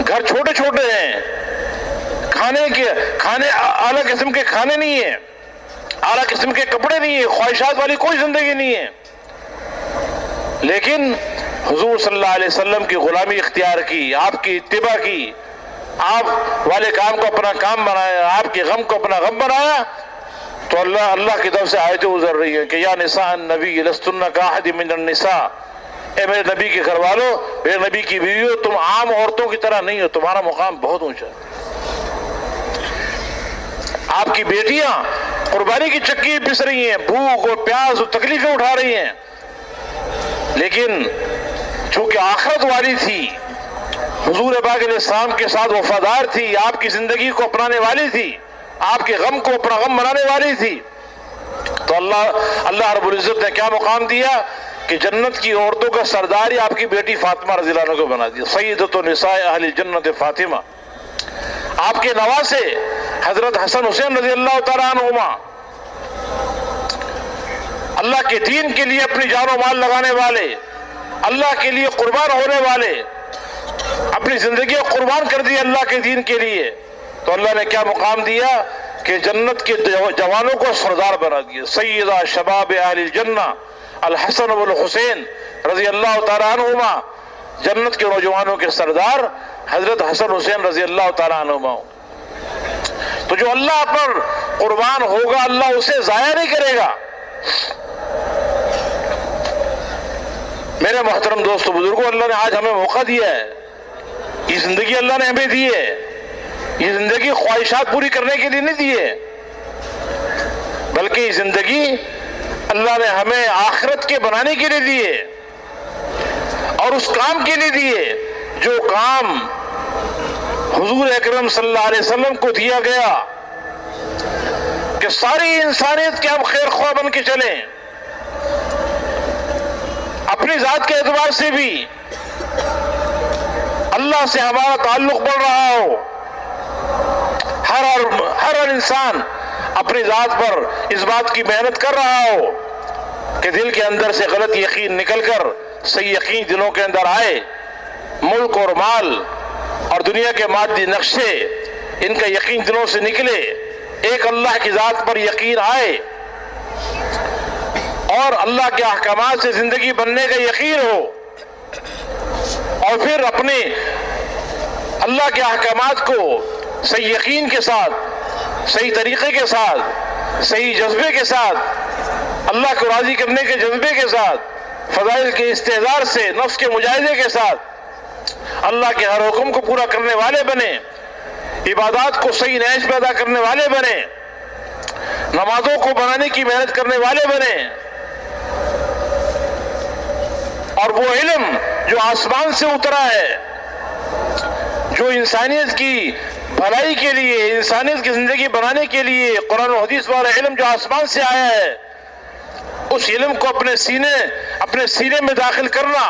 گھر چھوٹے چھوٹے ہیں، کھانے اعلیٰ قسم کے کھانے نہیں ہیں، اعلیٰ قسم کے کپڑے نہیں ہیں، خواہشات والی کوئی زندگی نہیں ہے، لیکن حضور صلی اللہ علیہ وسلم کی غلامی اختیار کی، آپ کی اتباع کی، آپ والے کام کو اپنا کام بنایا، آپ کے غم کو اپنا غم بنایا، تو اللہ کی طرف سے آیتیں گزر رہی ہیں کہ یا نساء النبی لستن کاحد من النساء، اے میرے نبی کے گھر والوں، میرے نبی کی بیویوں، تم عام عورتوں کی طرح نہیں ہو، تمہارا مقام بہت اونچا ہے. آپ کی بیٹیاں قربانی کی چکی پس رہی ہیں، بھوک اور پیاس اور تکلیفیں اٹھا رہی ہیں، لیکن چونکہ آخرت والی تھی، حضور پاک علیہ السلام کے ساتھ وفادار تھی، آپ کی زندگی کو اپنانے والی تھی، آپ کے غم کو اپنا غم بنانے والی تھی، تو اللہ رب العزت نے کیا مقام دیا کہ جنت کی عورتوں کا سردار ہی آپ کی بیٹی فاطمہ رضی اللہ عنہ کو بنا دیا. سیدۃ نساء اہل جنت فاطمہ. آپ کے نواسے حضرت حسن حسین رضی اللہ تعالیٰ عنہما، اللہ کے دین کے لیے اپنی جان و مال لگانے والے، اللہ کے لیے قربان ہونے والے، اپنی زندگی قربان کر دی اللہ کے دین کے لیے. تو اللہ نے کیا مقام دیا کہ جنت کے جوانوں کو سردار بنا دیا. سیدہ شباب اہل الجنہ الحسن والحسین رضی اللہ تعالیٰ عنہما، جنت کے نوجوانوں کے سردار حضرت حسن حسین رضی اللہ تعالیٰ عنہما. تو جو اللہ پر قربان ہوگا اللہ اسے ضائع نہیں کرے گا. میرے محترم دوستو بزرگوں، اللہ نے آج ہمیں موقع دیا ہے، یہ زندگی اللہ نے ہمیں دی ہے، یہ زندگی خواہشات پوری کرنے کے لیے نہیں دی ہے، بلکہ یہ زندگی اللہ نے ہمیں آخرت کے بنانے کے لیے دی ہے، اور اس کام کے لیے دی ہے جو کام حضور اکرم صلی اللہ علیہ وسلم کو دیا گیا کہ ساری انسانیت کے ہم خیر خواہ بن کے چلیں، اپنی ذات کے اعتبار سے بھی اللہ سے ہمارا تعلق بڑھ رہا ہو، ہر انسان اپنی ذات پر اس بات کی محنت کر رہا ہو کہ دل کے اندر سے غلط یقین نکل کر صحیح یقین دلوں کے اندر آئے، ملک اور مال اور دنیا کے مادی نقشے ان کا یقین دلوں سے نکلے، ایک اللہ کی ذات پر یقین آئے اور اللہ کے احکامات سے زندگی بننے کا یقین ہو، اور پھر اپنے اللہ کے احکامات کو صحیح یقین کے ساتھ، صحیح طریقے کے ساتھ، صحیح جذبے کے ساتھ، اللہ کو راضی کرنے کے جذبے کے ساتھ، فضائل کے استحضار سے، نفس کے مجاہدے کے ساتھ اللہ کے ہر حکم کو پورا کرنے والے بنے، عبادات کو صحیح نہج پیدا کرنے والے بنے، نمازوں کو بنانے کی محنت کرنے والے بنے، اور وہ علم جو آسمان سے اترا ہے، جو انسانیت کی بھلائی کے لیے، انسانیت کی زندگی بنانے کے لیے قرآن و حدیث والا علم جو آسمان سے آیا ہے، اس علم کو اپنے سینے میں داخل کرنا،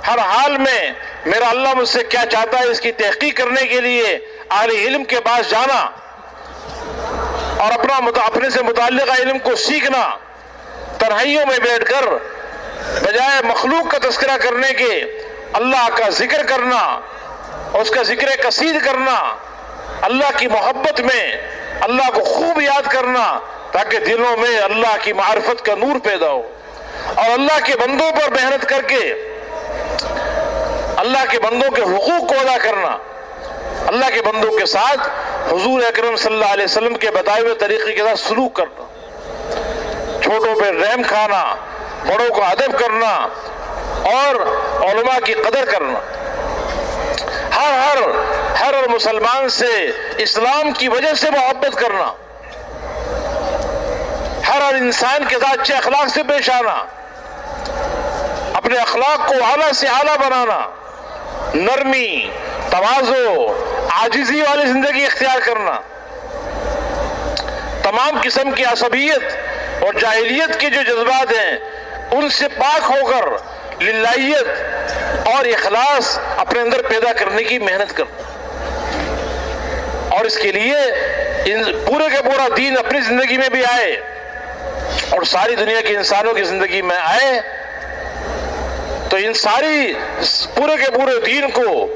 ہر حال میں میرا اللہ مجھ سے کیا چاہتا ہے اس کی تحقیق کرنے کے لیے اہل علم کے پاس جانا اور اپنے سے متعلقہ علم کو سیکھنا، تنہائیوں میں بیٹھ کر بجائے مخلوق کا تذکرہ کرنے کے اللہ کا ذکر کرنا، اس کا ذکر کثیر کرنا، اللہ کی محبت میں اللہ کو خوب یاد کرنا، تاکہ دلوں میں اللہ کی معرفت کا نور پیدا ہو، اور اللہ کے بندوں پر محنت کر کے اللہ کے بندوں کے حقوق کو ادا کرنا، اللہ کے بندوں کے ساتھ حضور اکرم صلی اللہ علیہ وسلم کے بتائے ہوئے طریقے کے ساتھ سلوک کرنا، چھوٹوں پہ رحم کھانا، بڑوں کو ادب کرنا اور علماء کی قدر کرنا، ہر مسلمان سے اسلام کی وجہ سے محبت کرنا، ہر انسان کے ساتھ اچھے اخلاق سے پیش آنا، اپنے اخلاق کو اعلیٰ سے اعلیٰ بنانا، نرمی، تواضع، عاجزی والی زندگی اختیار کرنا، تمام قسم کی عصبیت اور جاہلیت کے جو جذبات ہیں ان سے پاک ہو کر للہیت اور اخلاص اپنے اندر پیدا کرنے کی محنت کرنا، اور اس کے لیے پورے کا پورا دین اپنی زندگی میں بھی آئے اور ساری دنیا کے انسانوں کی زندگی میں آئے، تو ان ساری پورے کے پورے دین کو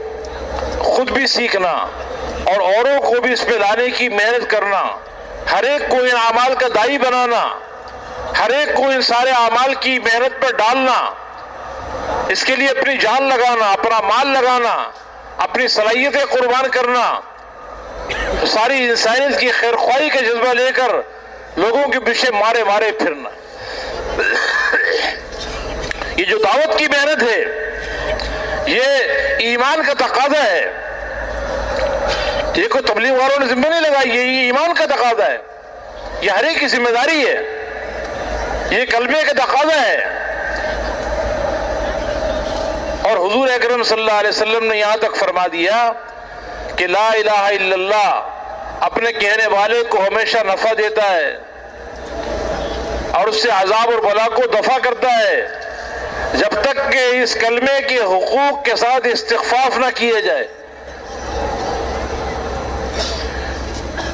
خود بھی سیکھنا اور اوروں کو بھی اس پہ لانے کی محنت کرنا، ہر ایک کو ان اعمال کا داعی بنانا، ہر ایک کو ان سارے اعمال کی محنت پر ڈالنا، اس کے لیے اپنی جان لگانا، اپنا مال لگانا، اپنی صلاحیتیں قربان کرنا، ساری انسانیت کی خیرخواہی کا جذبہ لے کر لوگوں کے پیچھے مارے مارے پھرنا۔ یہ جو دعوت کی محنت ہے یہ ایمان کا تقاضا ہے، یہ کوئی تبلیغ والوں نے ذمہ نہیں لگائی، یہ ایمان کا تقاضا ہے، یہ ہر ایک کی ذمہ داری ہے، یہ کلمے کا تقاضا ہے۔ اور حضور اکرم صلی اللہ علیہ وسلم نے یہاں تک فرما دیا کہ لا الہ الا اللہ اپنے کہنے والے کو ہمیشہ نفع دیتا ہے اور اس سے عذاب اور بلا کو دفع کرتا ہے، جب تک کہ اس کلمے کے حقوق کے ساتھ استخفاف نہ کیے جائے۔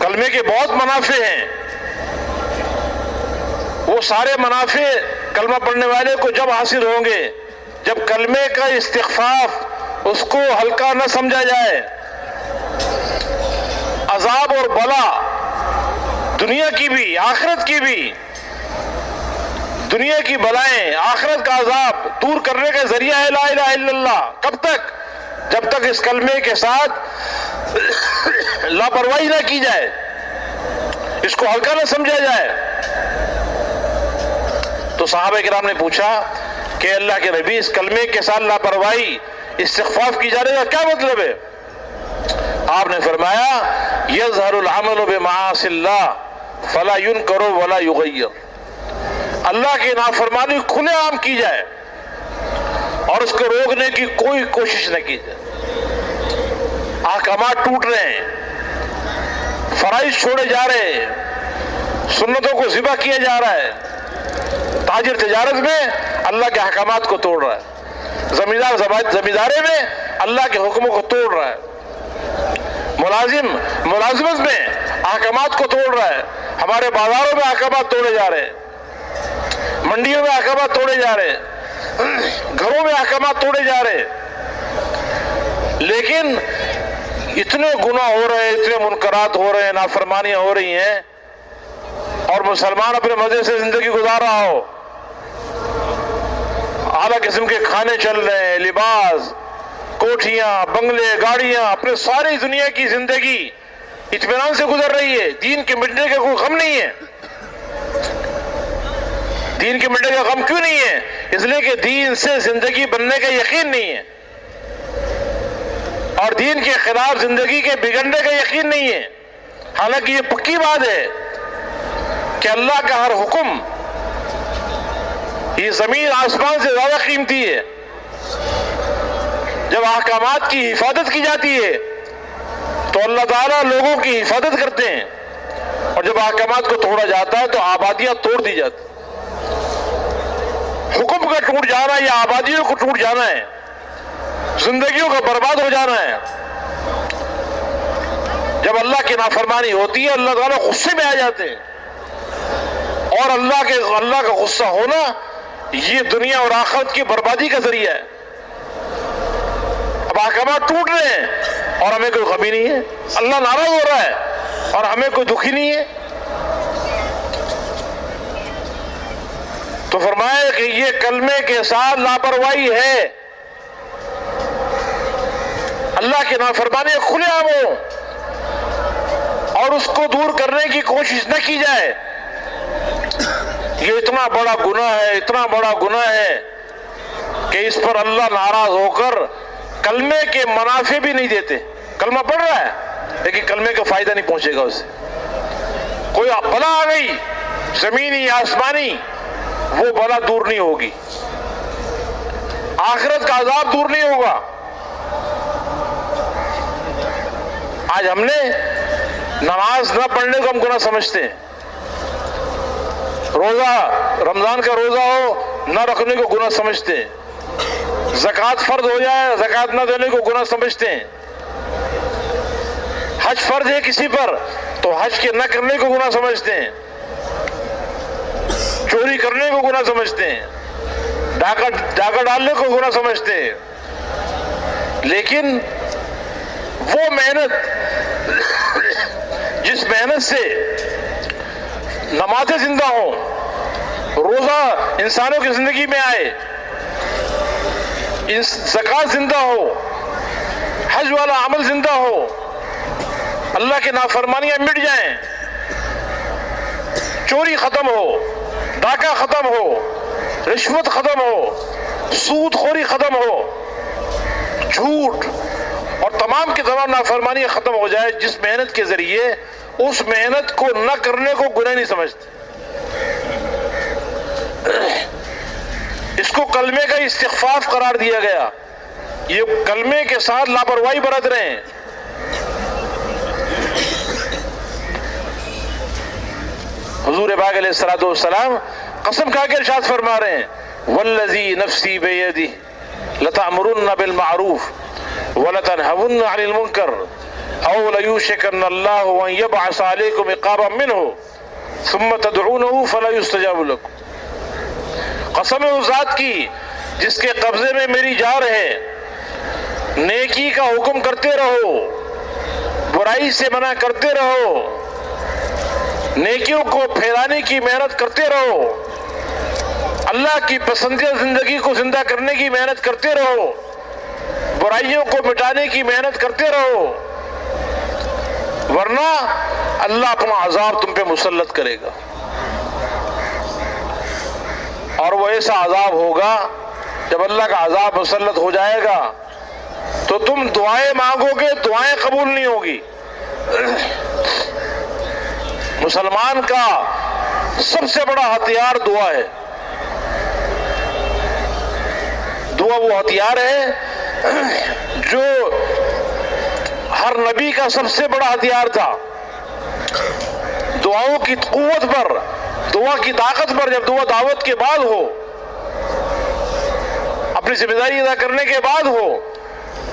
کلمے کے بہت منافع ہیں، وہ سارے منافع کلمہ پڑھنے والے کو جب حاصل ہوں گے جب کلمے کا استخفاف اس کو ہلکا نہ سمجھا جائے، عذاب اور بلا دنیا کی بھی آخرت کی بھی، دنیا کی بلائیں آخرت کا عذاب دور کرنے کا ذریعہ ہے لا الہ الا اللہ۔ کب تک؟ جب تک اس کلمے کے ساتھ لاپرواہی نہ کی جائے، اس کو ہلکا نہ سمجھا جائے۔ تو صحابہ کرام نے پوچھا کہ اللہ کے نبی اس کلمے کے ساتھ لاپرواہی استخفاف کی جانے کا کیا مطلب ہے؟ آپ نے فرمایا یظہر العمل بمعاصی اللہ فلا ینکر ولا یغیر، اللہ کی نافرمانی کھلے عام کی جائے اور اس کو روکنے کی کوئی کوشش نہ کی جائے۔ احکامات ٹوٹ رہے ہیں، فرائض چھوڑے جا رہے ہیں، سنتوں کو ذبح کیا جا رہا ہے، تاجر تجارت میں اللہ کے احکامات کو توڑ رہا ہے، زمیندار زمینداری میں اللہ کے حکموں کو توڑ رہا ہے، ملازم ملازمت میں احکامات کو توڑ رہا ہے، ہمارے بازاروں میں احکامات توڑے جا رہے ہیں، منڈیوں میں احکامات توڑے جا رہے ہیں، گھروں میں احکامات توڑے جا رہے ہیں، لیکن اتنے گناہ ہو رہے ہیں، اتنے منکرات ہو رہے ہیں، نافرمانیاں ہو رہی ہیں، اور مسلمان اپنے مزے سے زندگی گزار رہا ہو، اعلیٰ قسم کے کھانے چل رہے ہیں، لباس، کوٹھیاں، بنگلے، گاڑیاں، اپنے ساری دنیا کی زندگی اطمینان سے گزر رہی ہے، دین کے مٹنے کا کوئی غم نہیں ہے۔ دین کے مٹنے کا غم کیوں نہیں ہے؟ اس لیے کہ دین سے زندگی بننے کا یقین نہیں ہے، اور دین کے خلاف زندگی کے بگڑنے کا یقین نہیں ہے۔ حالانکہ یہ پکی بات ہے کہ اللہ کا ہر حکم یہ زمین آسمان سے زیادہ قیمتی ہے۔ جب احکامات کی حفاظت کی جاتی ہے تو اللہ تعالیٰ لوگوں کی حفاظت کرتے ہیں، اور جب احکامات کو توڑا جاتا ہے تو آبادیاں توڑ دی جاتی۔ حکم کا ٹوٹ جانا یا آبادیوں کو ٹوٹ جانا ہے، زندگیوں کا برباد ہو جانا ہے۔ جب اللہ کی نافرمانی ہوتی ہے اللہ تعالیٰ غصے میں آ جاتے ہیں، اور اللہ کا غصہ ہونا یہ دنیا اور آخرت کی بربادی کا ذریعہ ہے۔ اب احکامات ٹوٹ رہے ہیں اور ہمیں کوئی غمی نہیں ہے، اللہ ناراض ہو رہا ہے اور ہمیں کوئی دکھی نہیں ہے۔ تو فرمایا کہ یہ کلمے کے ساتھ لاپرواہی ہے، اللہ کی نافرمانی کھلے عام ہو اور اس کو دور کرنے کی کوشش نہ کی جائے، یہ اتنا بڑا گناہ ہے، اتنا بڑا گناہ ہے کہ اس پر اللہ ناراض ہو کر کلمے کے منافع بھی نہیں دیتے۔ کلمہ پڑھ رہا ہے لیکن کلمے کا فائدہ نہیں پہنچے گا اسے۔ کوئی بلا آ گئی زمینی آسمانی، وہ بلا دور نہیں ہوگی، آخرت کا عذاب دور نہیں ہوگا، آج ہم نے نماز نہ پڑھنے کو ہم گناہ سمجھتے ہیں، روزہ رمضان کا روزہ ہو نہ رکھنے کو گناہ سمجھتے ہیں، زکوٰۃ فرض ہو جائے زکوٰۃ نہ دینے کو گناہ سمجھتے ہیں، حج فرض ہے کسی پر تو حج کے نہ کرنے کو گناہ سمجھتے ہیں، چوری کرنے کو گناہ سمجھتے ہیں، ڈاکہ ڈالنے کو گناہ سمجھتے ہیں۔ لیکن وہ محنت جس محنت سے نمازیں زندہ ہوں، روزہ انسانوں کی زندگی میں آئے، زکوٰۃ زندہ ہو، حج والا عمل زندہ ہو، اللہ کی نافرمانیاں مٹ جائیں، چوری ختم ہو، ڈاکہ ختم ہو، رشوت ختم ہو، سود خوری ختم ہو، جھوٹ اور تمام کی تمام نافرمانیاں ختم ہو جائے، جس محنت کے ذریعے اس محنت کو نہ کرنے کو گناہ نہیں سمجھتے۔ اس کو کلمے کا استخفاف قرار دیا گیا، یہ کلمے کے ساتھ لاپرواہی برت رہے ہیں۔ حضور پاک علیہ الصلوۃ والسلام قسم کھا کے ارشاد فرما رہے ہیں، والذی نفسی بیدہ لتأمرن بالمعروف ولتنہون عن المنکر او لیوشکن اللہ ان یبعث علیکم عقابا منہ ثم تدعونہ فلا یستجاب لکم۔ قسم اس ذات کی جس کے قبضے میں میری جان ہے، نیکی کا حکم کرتے رہو، برائی سے منع کرتے رہو، نیکیوں کو پھیلانے کی محنت کرتے رہو، اللہ کی پسندیدہ زندگی کو زندہ کرنے کی محنت کرتے رہو، برائیوں کو مٹانے کی محنت کرتے رہو، ورنہ اللہ اپنا عذاب تم پہ مسلط کرے گا، اور وہ ایسا عذاب ہوگا جب اللہ کا عذاب مسلط ہو جائے گا تو تم دعائیں مانگو گے، دعائیں قبول نہیں ہوگی۔ مسلمان کا سب سے بڑا ہتھیار دعا ہے۔ دعا وہ ہتھیار ہے جو ہر نبی کا سب سے بڑا ہتھیار تھا۔ دعاؤں کی قوت پر، دعا کی طاقت پر، جب دعا دعوت کے بعد ہو، اپنی ذمہ داری ادا کرنے کے بعد ہو،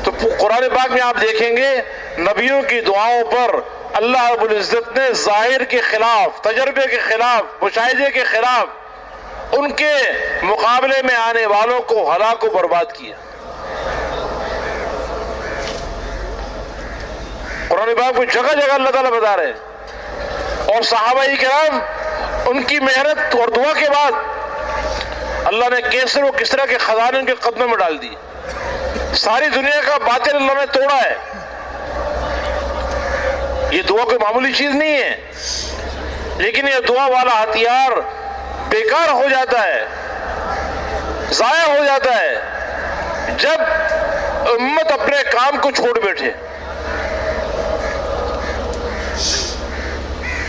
تو قرآن پاک میں آپ دیکھیں گے نبیوں کی دعاؤں پر اللہ رب العزت نے ظاہر کے خلاف، تجربے کے خلاف، مشاہدے کے خلاف ان کے مقابلے میں آنے والوں کو ہلاک و برباد کیا۔ قرآن پاک کو جگہ جگہ اللہ تعالیٰ بتا رہے ہیں، اور صحابہ کرام ان کی محنت اور دعا کے بعد اللہ نے کیسر و کسرا کے خزانے ان کے قدموں میں ڈال دی، ساری دنیا کا باطل اللہ نے توڑا ہے۔ یہ دعا کوئی معمولی چیز نہیں ہے، لیکن یہ دعا والا ہتھیار بیکار ہو جاتا ہے، ضائع ہو جاتا ہے جب امت اپنے کام کو چھوڑ بیٹھے۔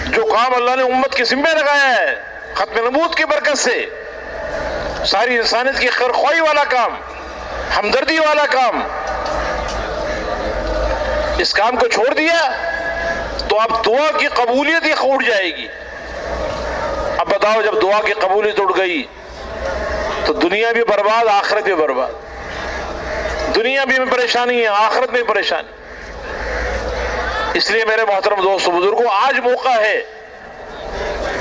جو کام اللہ نے امت کے ذمہ لگایا ہے ختم نبوت کی برکت سے، ساری انسانیت کی خیرخواہی والا کام، ہمدردی والا کام، اس کام کو چھوڑ دیا تو اب دعا کی قبولیت ہی اٹھ جائے گی۔ اب بتاؤ، جب دعا کی قبولیت اٹھ گئی تو دنیا بھی برباد، آخرت بھی برباد، دنیا بھی میں پریشانی ہے، آخرت میں پریشانی۔ اس لیے میرے محترم دوستو بزرگوں، آج موقع ہے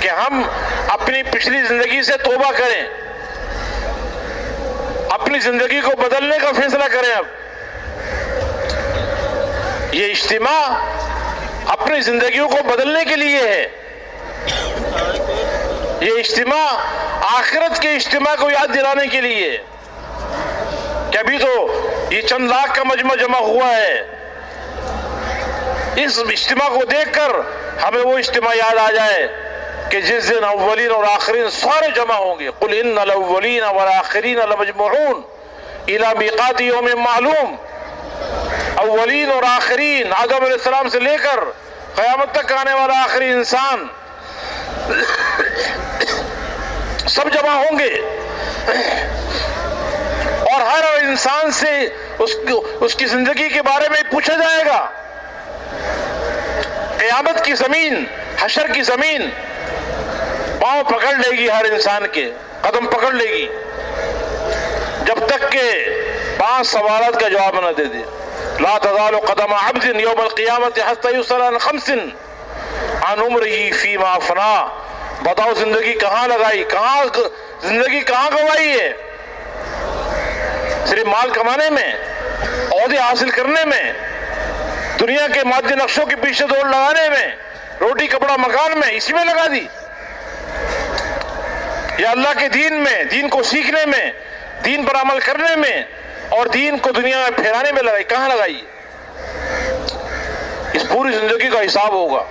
کہ ہم اپنی پچھلی زندگی سے توبہ کریں، اپنی زندگی کو بدلنے کا فیصلہ کریں۔ اب یہ اجتماع اپنی زندگیوں کو بدلنے کے لیے ہے، یہ اجتماع آخرت کے اجتماع کو یاد دلانے کے لیے کہ ابھی تو یہ چند لاکھ کا مجمع جمع ہوا ہے، اس اجتماع کو دیکھ کر ہمیں وہ اجتماع یاد آ جائے کہ جس دن اولین اور آخرین سارے جمع ہوں گے۔ قل ان الاولین والآخرین لمجموعون الی میقات یوم معلوم۔ اولین اور آخرین، آدم علیہ السلام سے لے کر قیامت تک آنے والا آخری انسان، سب جمع ہوں گے، اور ہر انسان سے اس کی زندگی کے بارے میں پوچھا جائے گا۔ قیامت کی زمین، حشر کی زمین پاؤں پکڑ لے گی، ہر انسان کے قدم پکڑ لے گی، جب تک کہ 5 سوالات کا جواب نہ دے دے۔ لا تزال قدم عبد یوم القیامت حتی یسأل عن 5 عن عمرہ فیما افنا۔ بتاؤ زندگی کہاں لگائی، زندگی کہاں گوائی ہے؟ صرف مال کمانے میں، عہدے حاصل کرنے میں، دنیا کے مادی نقشوں کے پیچھے دوڑ لگانے میں، روٹی کپڑا مکان میں، اسی میں لگا دی؟ یا اللہ کے دین میں، دین کو سیکھنے میں، دین پر عمل کرنے میں اور دین کو دنیا میں پھیلانے میں لگائی؟ کہاں لگائی؟ اس پوری زندگی کا حساب ہوگا۔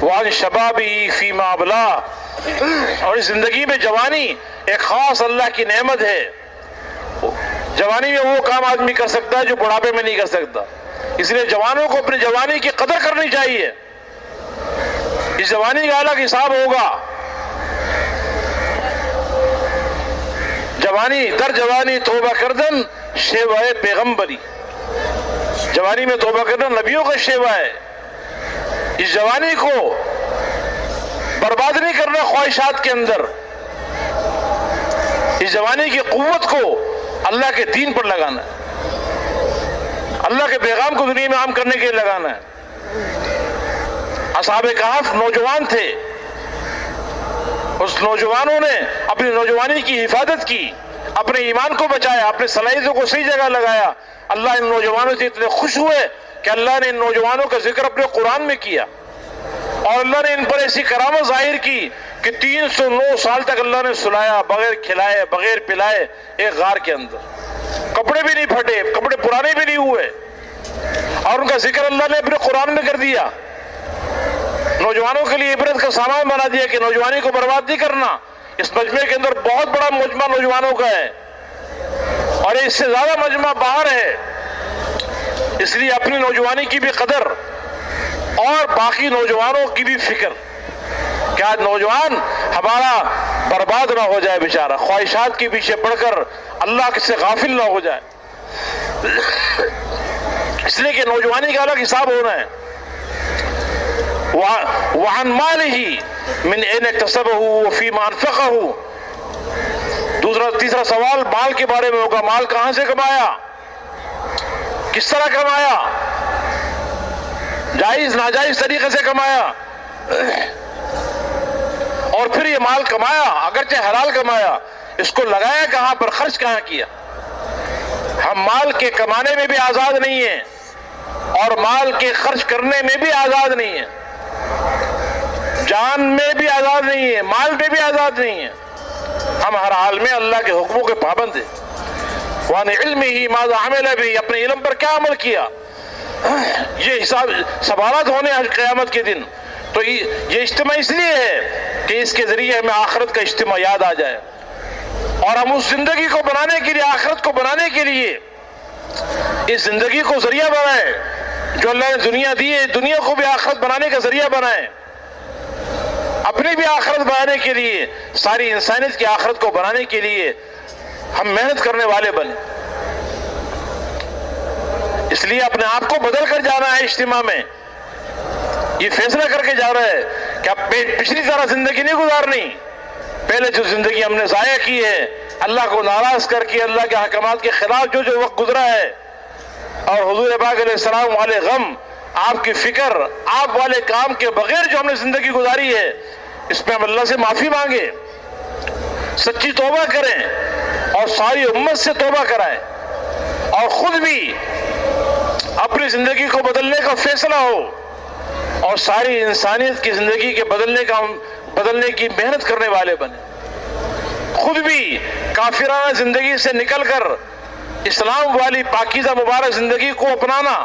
وَعَنْ شَبَابِهِ فِيمَا أَبْلَىٰ۔ اور اس زندگی میں جوانی ایک خاص اللہ کی نعمت ہے۔ جوانی میں وہ کام آدمی کر سکتا ہے جو بڑھاپے میں نہیں کر سکتا، اس لیے جوانوں کو اپنی جوانی کی قدر کرنی چاہیے۔ اس جوانی کا الگ حساب ہوگا۔ جوانی در جوانی توبہ کردن شیوہ پیغمبری، جوانی میں توبہ کرنا نبیوں کا شیوہ ہے۔ اس جوانی کو برباد نہیں کرنا خواہشات کے اندر، اس جوانی کی قوت کو اللہ کے دین پر لگانا ہے، اللہ کے پیغام کو دنیا میں عام کرنے کے لیے لگانا ہے۔ اصحاب کہف نوجوان تھے، اس نوجوانوں نے اپنی نوجوانی کی حفاظت کی، اپنے ایمان کو بچایا، اپنے صلاحیتوں کو صحیح جگہ لگایا۔ اللہ ان نوجوانوں سے اتنے خوش ہوئے کہ اللہ نے ان نوجوانوں کا ذکر اپنے قرآن میں کیا، اور اللہ نے ان پر ایسی کرامت ظاہر کی کہ 309 سال تک اللہ نے سلایا، بغیر کھلائے بغیر پلائے، ایک غار کے اندر، کپڑے بھی نہیں پھٹے، کپڑے پرانے بھی نہیں ہوئے، اور ان کا ذکر اللہ نے اپنے قرآن میں کر دیا۔ نوجوانوں کے لیے عبرت کا سامان بنا دیا کہ نوجوانی کو برباد نہیں کرنا۔ اس مجمع کے اندر بہت بڑا مجمع نوجوانوں کا ہے، اور اس سے زیادہ مجمع باہر ہے، اس لیے اپنی نوجوانی کی بھی قدر اور باقی نوجوانوں کی بھی فکر کہ آج نوجوان ہمارا برباد نہ ہو جائے بیچارہ، خواہشات کے پیچھے پڑھ کر اللہ سے غافل نہ ہو جائے۔ اس لیے کہ نوجوانی کا الگ حساب ہونا ہے۔ وَعَنْ مَالِهِ مِنْ أَيْنَ اكْتَسَبَهُ وَفِيمَا أَنْفَقَهُ۔ تیسرا سوال مال کے بارے میں ہوگا، مال کہاں سے کمایا، کس طرح کمایا، جائز ناجائز طریقے سے کمایا، اور پھر یہ مال کمایا اگرچہ حلال کمایا، اس کو لگایا کہاں پر، خرچ کہاں کیا۔ ہم مال کے کمانے میں بھی آزاد نہیں ہیں اور مال کے خرچ کرنے میں بھی آزاد نہیں ہیں، جان میں بھی آزاد نہیں ہے، مال میں بھی آزاد نہیں ہے۔ ہم ہر حال میں اللہ کے حکموں کے پابند ہیں۔ وَعَنْ عِلْمِهِ مَاذَا عَمِلَ بِهِ، اپنے علم پر کیا عمل کیا۔ یہ حساب سوالات ہونے ہیں قیامت کے دن۔ تو یہ اجتماع اس لیے ہے کہ اس کے ذریعے ہمیں آخرت کا اجتماع یاد آ جائے، اور ہم اس زندگی کو بنانے کے لیے، آخرت کو بنانے کے لیے اس زندگی کو ذریعہ بنائے جو اللہ نے دنیا دی ہے، دنیا کو بھی آخرت بنانے کا ذریعہ بنائے، اپنی بھی آخرت بنانے کے لیے، ساری انسانیت کی آخرت کو بنانے کے لیے ہم محنت کرنے والے بنے۔ اس لیے اپنے آپ کو بدل کر جانا ہے اجتماع میں، یہ فیصلہ کر کے جا رہا ہے کہ اب پچھلی طرح زندگی نہیں گزارنی۔ پہلے جو زندگی ہم نے ضائع کی ہے، اللہ کو ناراض کر کے، اللہ کے احکامات کے خلاف جو وقت گزرا ہے، اور حضور پاک علیہ السلام والے غم، آپ کی فکر، آپ والے کام کے بغیر جو ہم نے زندگی گزاری ہے، اس پہ ہم اللہ سے معافی مانگے، سچی توبہ کریں اور ساری امت سے توبہ کرائیں، اور خود بھی اپنی زندگی کو بدلنے کا فیصلہ ہو، اور ساری انسانیت کی زندگی کے بدلنے کی محنت کرنے والے بنے۔ خود بھی کافرانہ زندگی سے نکل کر اسلام والی پاکیزہ مبارک زندگی کو اپنانا،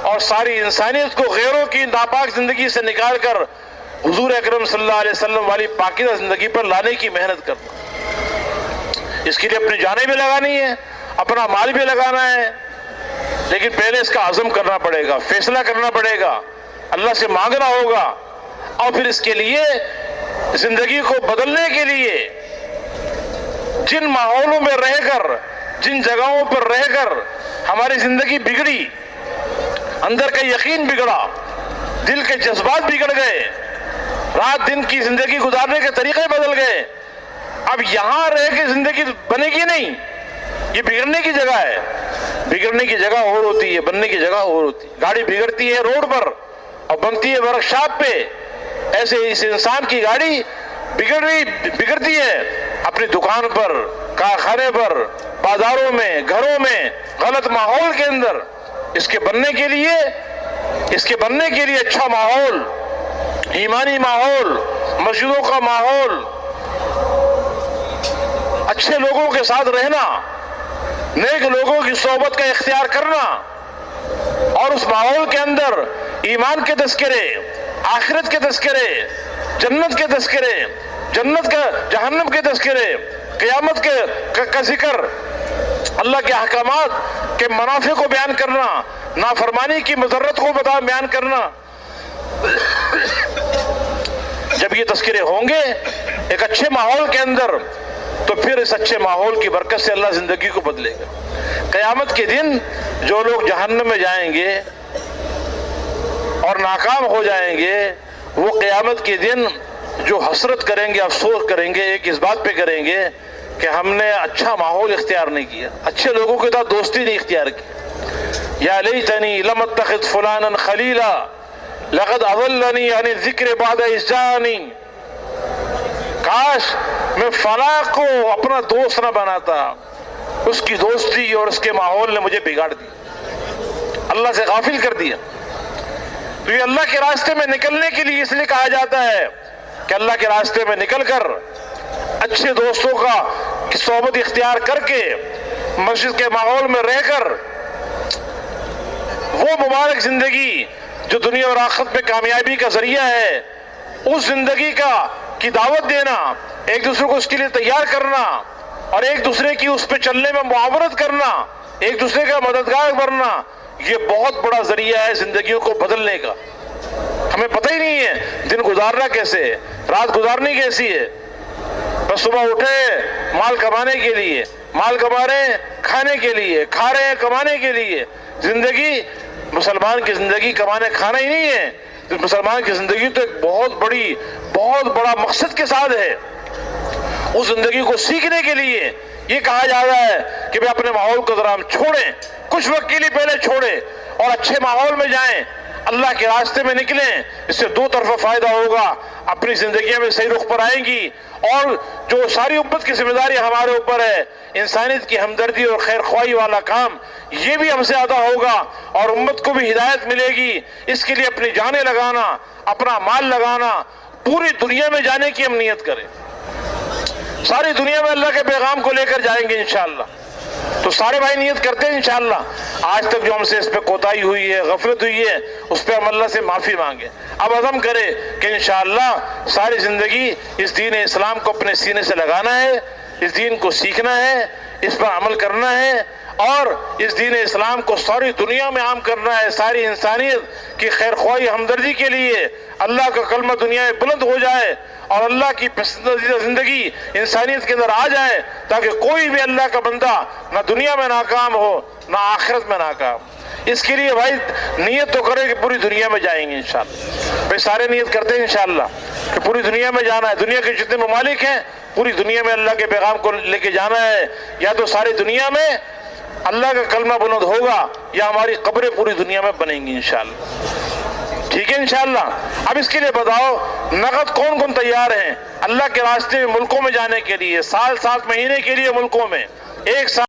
اور ساری انسانیت کو غیروں کی ناپاک زندگی سے نکال کر حضور اکرم صلی اللہ علیہ وسلم والی پاکیزہ زندگی پر لانے کی محنت کرنا۔ اس کے لیے اپنی جانیں بھی لگانی ہے، اپنا مال بھی لگانا ہے، لیکن پہلے اس کا عزم کرنا پڑے گا، فیصلہ کرنا پڑے گا، اللہ سے مانگنا ہوگا، اور پھر اس کے لیے زندگی کو بدلنے کے لیے جن ماحولوں میں رہ کر، جن جگہوں پر رہ کر ہماری زندگی بگڑی، اندر کا یقین بگڑا، دل کے جذبات بگڑ گئے، رات دن کی زندگی گزارنے کے طریقے بدل گئے. اب یہاں رہ کے زندگی بنے گی نہیں، یہ بگڑنے کی جگہ ہے. بگڑنے کی جگہ اور ہوتی ہے، بننے کی جگہ اور ہوتی ہے. گاڑی بگڑتی ہے روڈ پر اور بنتی ہے ورک شاپ پہ. ایسے اس انسان کی گاڑی بگڑتی ہے اپنی دکان پر، کارخانے پر، بازاروں میں، گھروں میں، غلط ماحول کے اندر. اس کے بننے کے لیے اچھا ماحول، ایمانی ماحول، مسجدوں کا ماحول، اچھے لوگوں کے ساتھ رہنا، نیک لوگوں کی صحبت کا اختیار کرنا، اور اس ماحول کے اندر ایمان کے تذکرے، آخرت کے تذکرے، جنت کے تذکرے، جہنم کے تذکرے، قیامت کا ذکر، اللہ کے احکامات کے منافع کو بیان کرنا، نافرمانی کی مضرت کو بیان کرنا. جب یہ تذکرے ہوں گے ایک اچھے ماحول کے اندر، تو پھر اس اچھے ماحول کی برکت سے اللہ زندگی کو بدلے گا. قیامت کے دن جو لوگ جہنم میں جائیں گے اور ناکام ہو جائیں گے، وہ قیامت کے دن جو حسرت کریں گے، افسوس کریں گے، ایک اس بات پہ کریں گے کہ ہم نے اچھا ماحول اختیار نہیں کیا، اچھے لوگوں کے ساتھ دوستی نہیں اختیار کی. یا لیتنی لم اتخذ فلانا خلیلا لقد اضلنی عن الذکر بعد اذ جاءنی. کاش میں فلاں کو اپنا دوست نہ بناتا، اس کی دوستی اور اس کے ماحول نے مجھے بگاڑ دیا، اللہ سے غافل کر دیا. تو یہ اللہ کے راستے میں نکلنے کے لیے اس لیے کہا جاتا ہے کہ اللہ کے راستے میں نکل کر اچھے دوستوں کا صحبت اختیار کر کے مسجد کے ماحول میں رہ کر وہ مبارک زندگی جو دنیا اور آخرت میں کامیابی کا ذریعہ ہے، اس زندگی کی دعوت دینا، ایک دوسرے کو اس کے لیے تیار کرنا، اور ایک دوسرے کی اس پہ چلنے میں معاونت کرنا، ایک دوسرے کا مددگار بننا، یہ بہت بڑا ذریعہ ہے زندگیوں کو بدلنے کا. ہمیں پتہ ہی نہیں ہے دن گزارنا کیسے ہے، رات گزارنی کیسی ہے. بس صبح اٹھے مال کمانے کے لیے، مال کما رہے ہیں کھانے کے لیے، کھا رہے ہیں کمانے کے لیے. زندگی، مسلمان کی زندگی کمانے کھانا ہی نہیں ہے. مسلمان کی زندگی تو ایک بہت بڑا مقصد کے ساتھ ہے. اس زندگی کو سیکھنے کے لیے یہ کہا جا رہا ہے کہ بھئی اپنے ماحول کو ذرا ہم چھوڑیں، کچھ وقت کے لیے پہلے چھوڑیں اور اچھے ماحول میں جائیں، اللہ کے راستے میں نکلیں. اس سے دو طرفہ فائدہ ہوگا، اپنی زندگیوں میں صحیح رخ پر آئیں گی، اور جو ساری امت کی ذمہ داری ہمارے اوپر ہے، انسانیت کی ہمدردی اور خیر خواہی والا کام، یہ بھی ہم سے ادا ہوگا اور امت کو بھی ہدایت ملے گی. اس کے لیے اپنی جانیں لگانا، اپنا مال لگانا، پوری دنیا میں جانے کی ہم نیت کریں. ساری دنیا میں اللہ کے پیغام کو لے کر جائیں گے انشاءاللہ. تو سارے بھائی نیت کرتے ہیں انشاءاللہ. آج تک جو ہم سے اس پہ کوتاہی ہوئی ہے، غفلت ہوئی ہے، اس پہ ہم اللہ سے معافی مانگیں. اب عزم کرے کہ انشاءاللہ ساری زندگی اس دین اسلام کو اپنے سینے سے لگانا ہے، اس دین کو سیکھنا ہے، اس پر عمل کرنا ہے، اور اس دین اسلام کو ساری دنیا میں عام کرنا ہے. ساری انسانیت کی خیر خواہی، ہمدردی کے لیے اللہ کا کلمہ دنیا میں بلند ہو جائے اور اللہ کی پسندیدہ زندگی انسانیت کے اندر آ جائے، تاکہ کوئی بھی اللہ کا بندہ نہ دنیا میں ناکام ہو نہ آخرت میں ناکام. اس کے لیے بھائی نیت تو کرے کہ پوری دنیا میں جائیں گے انشاءاللہ. بھائی سارے نیت کرتے ہیں انشاءاللہ کہ پوری دنیا میں جانا ہے. دنیا کے جتنے ممالک ہیں پوری دنیا میں اللہ کے پیغام کو لے کے جانا ہے. یا تو ساری دنیا میں اللہ کا کلمہ بلند ہوگا، یا ہماری قبریں پوری دنیا میں بنیں گی انشاءاللہ. ٹھیک ہے انشاءاللہ. اب اس کے لیے بتاؤ نقد کون کون تیار ہیں اللہ کے راستے میں ملکوں میں جانے کے لیے؟ 7 مہینے کے لیے ملکوں میں، ایک سال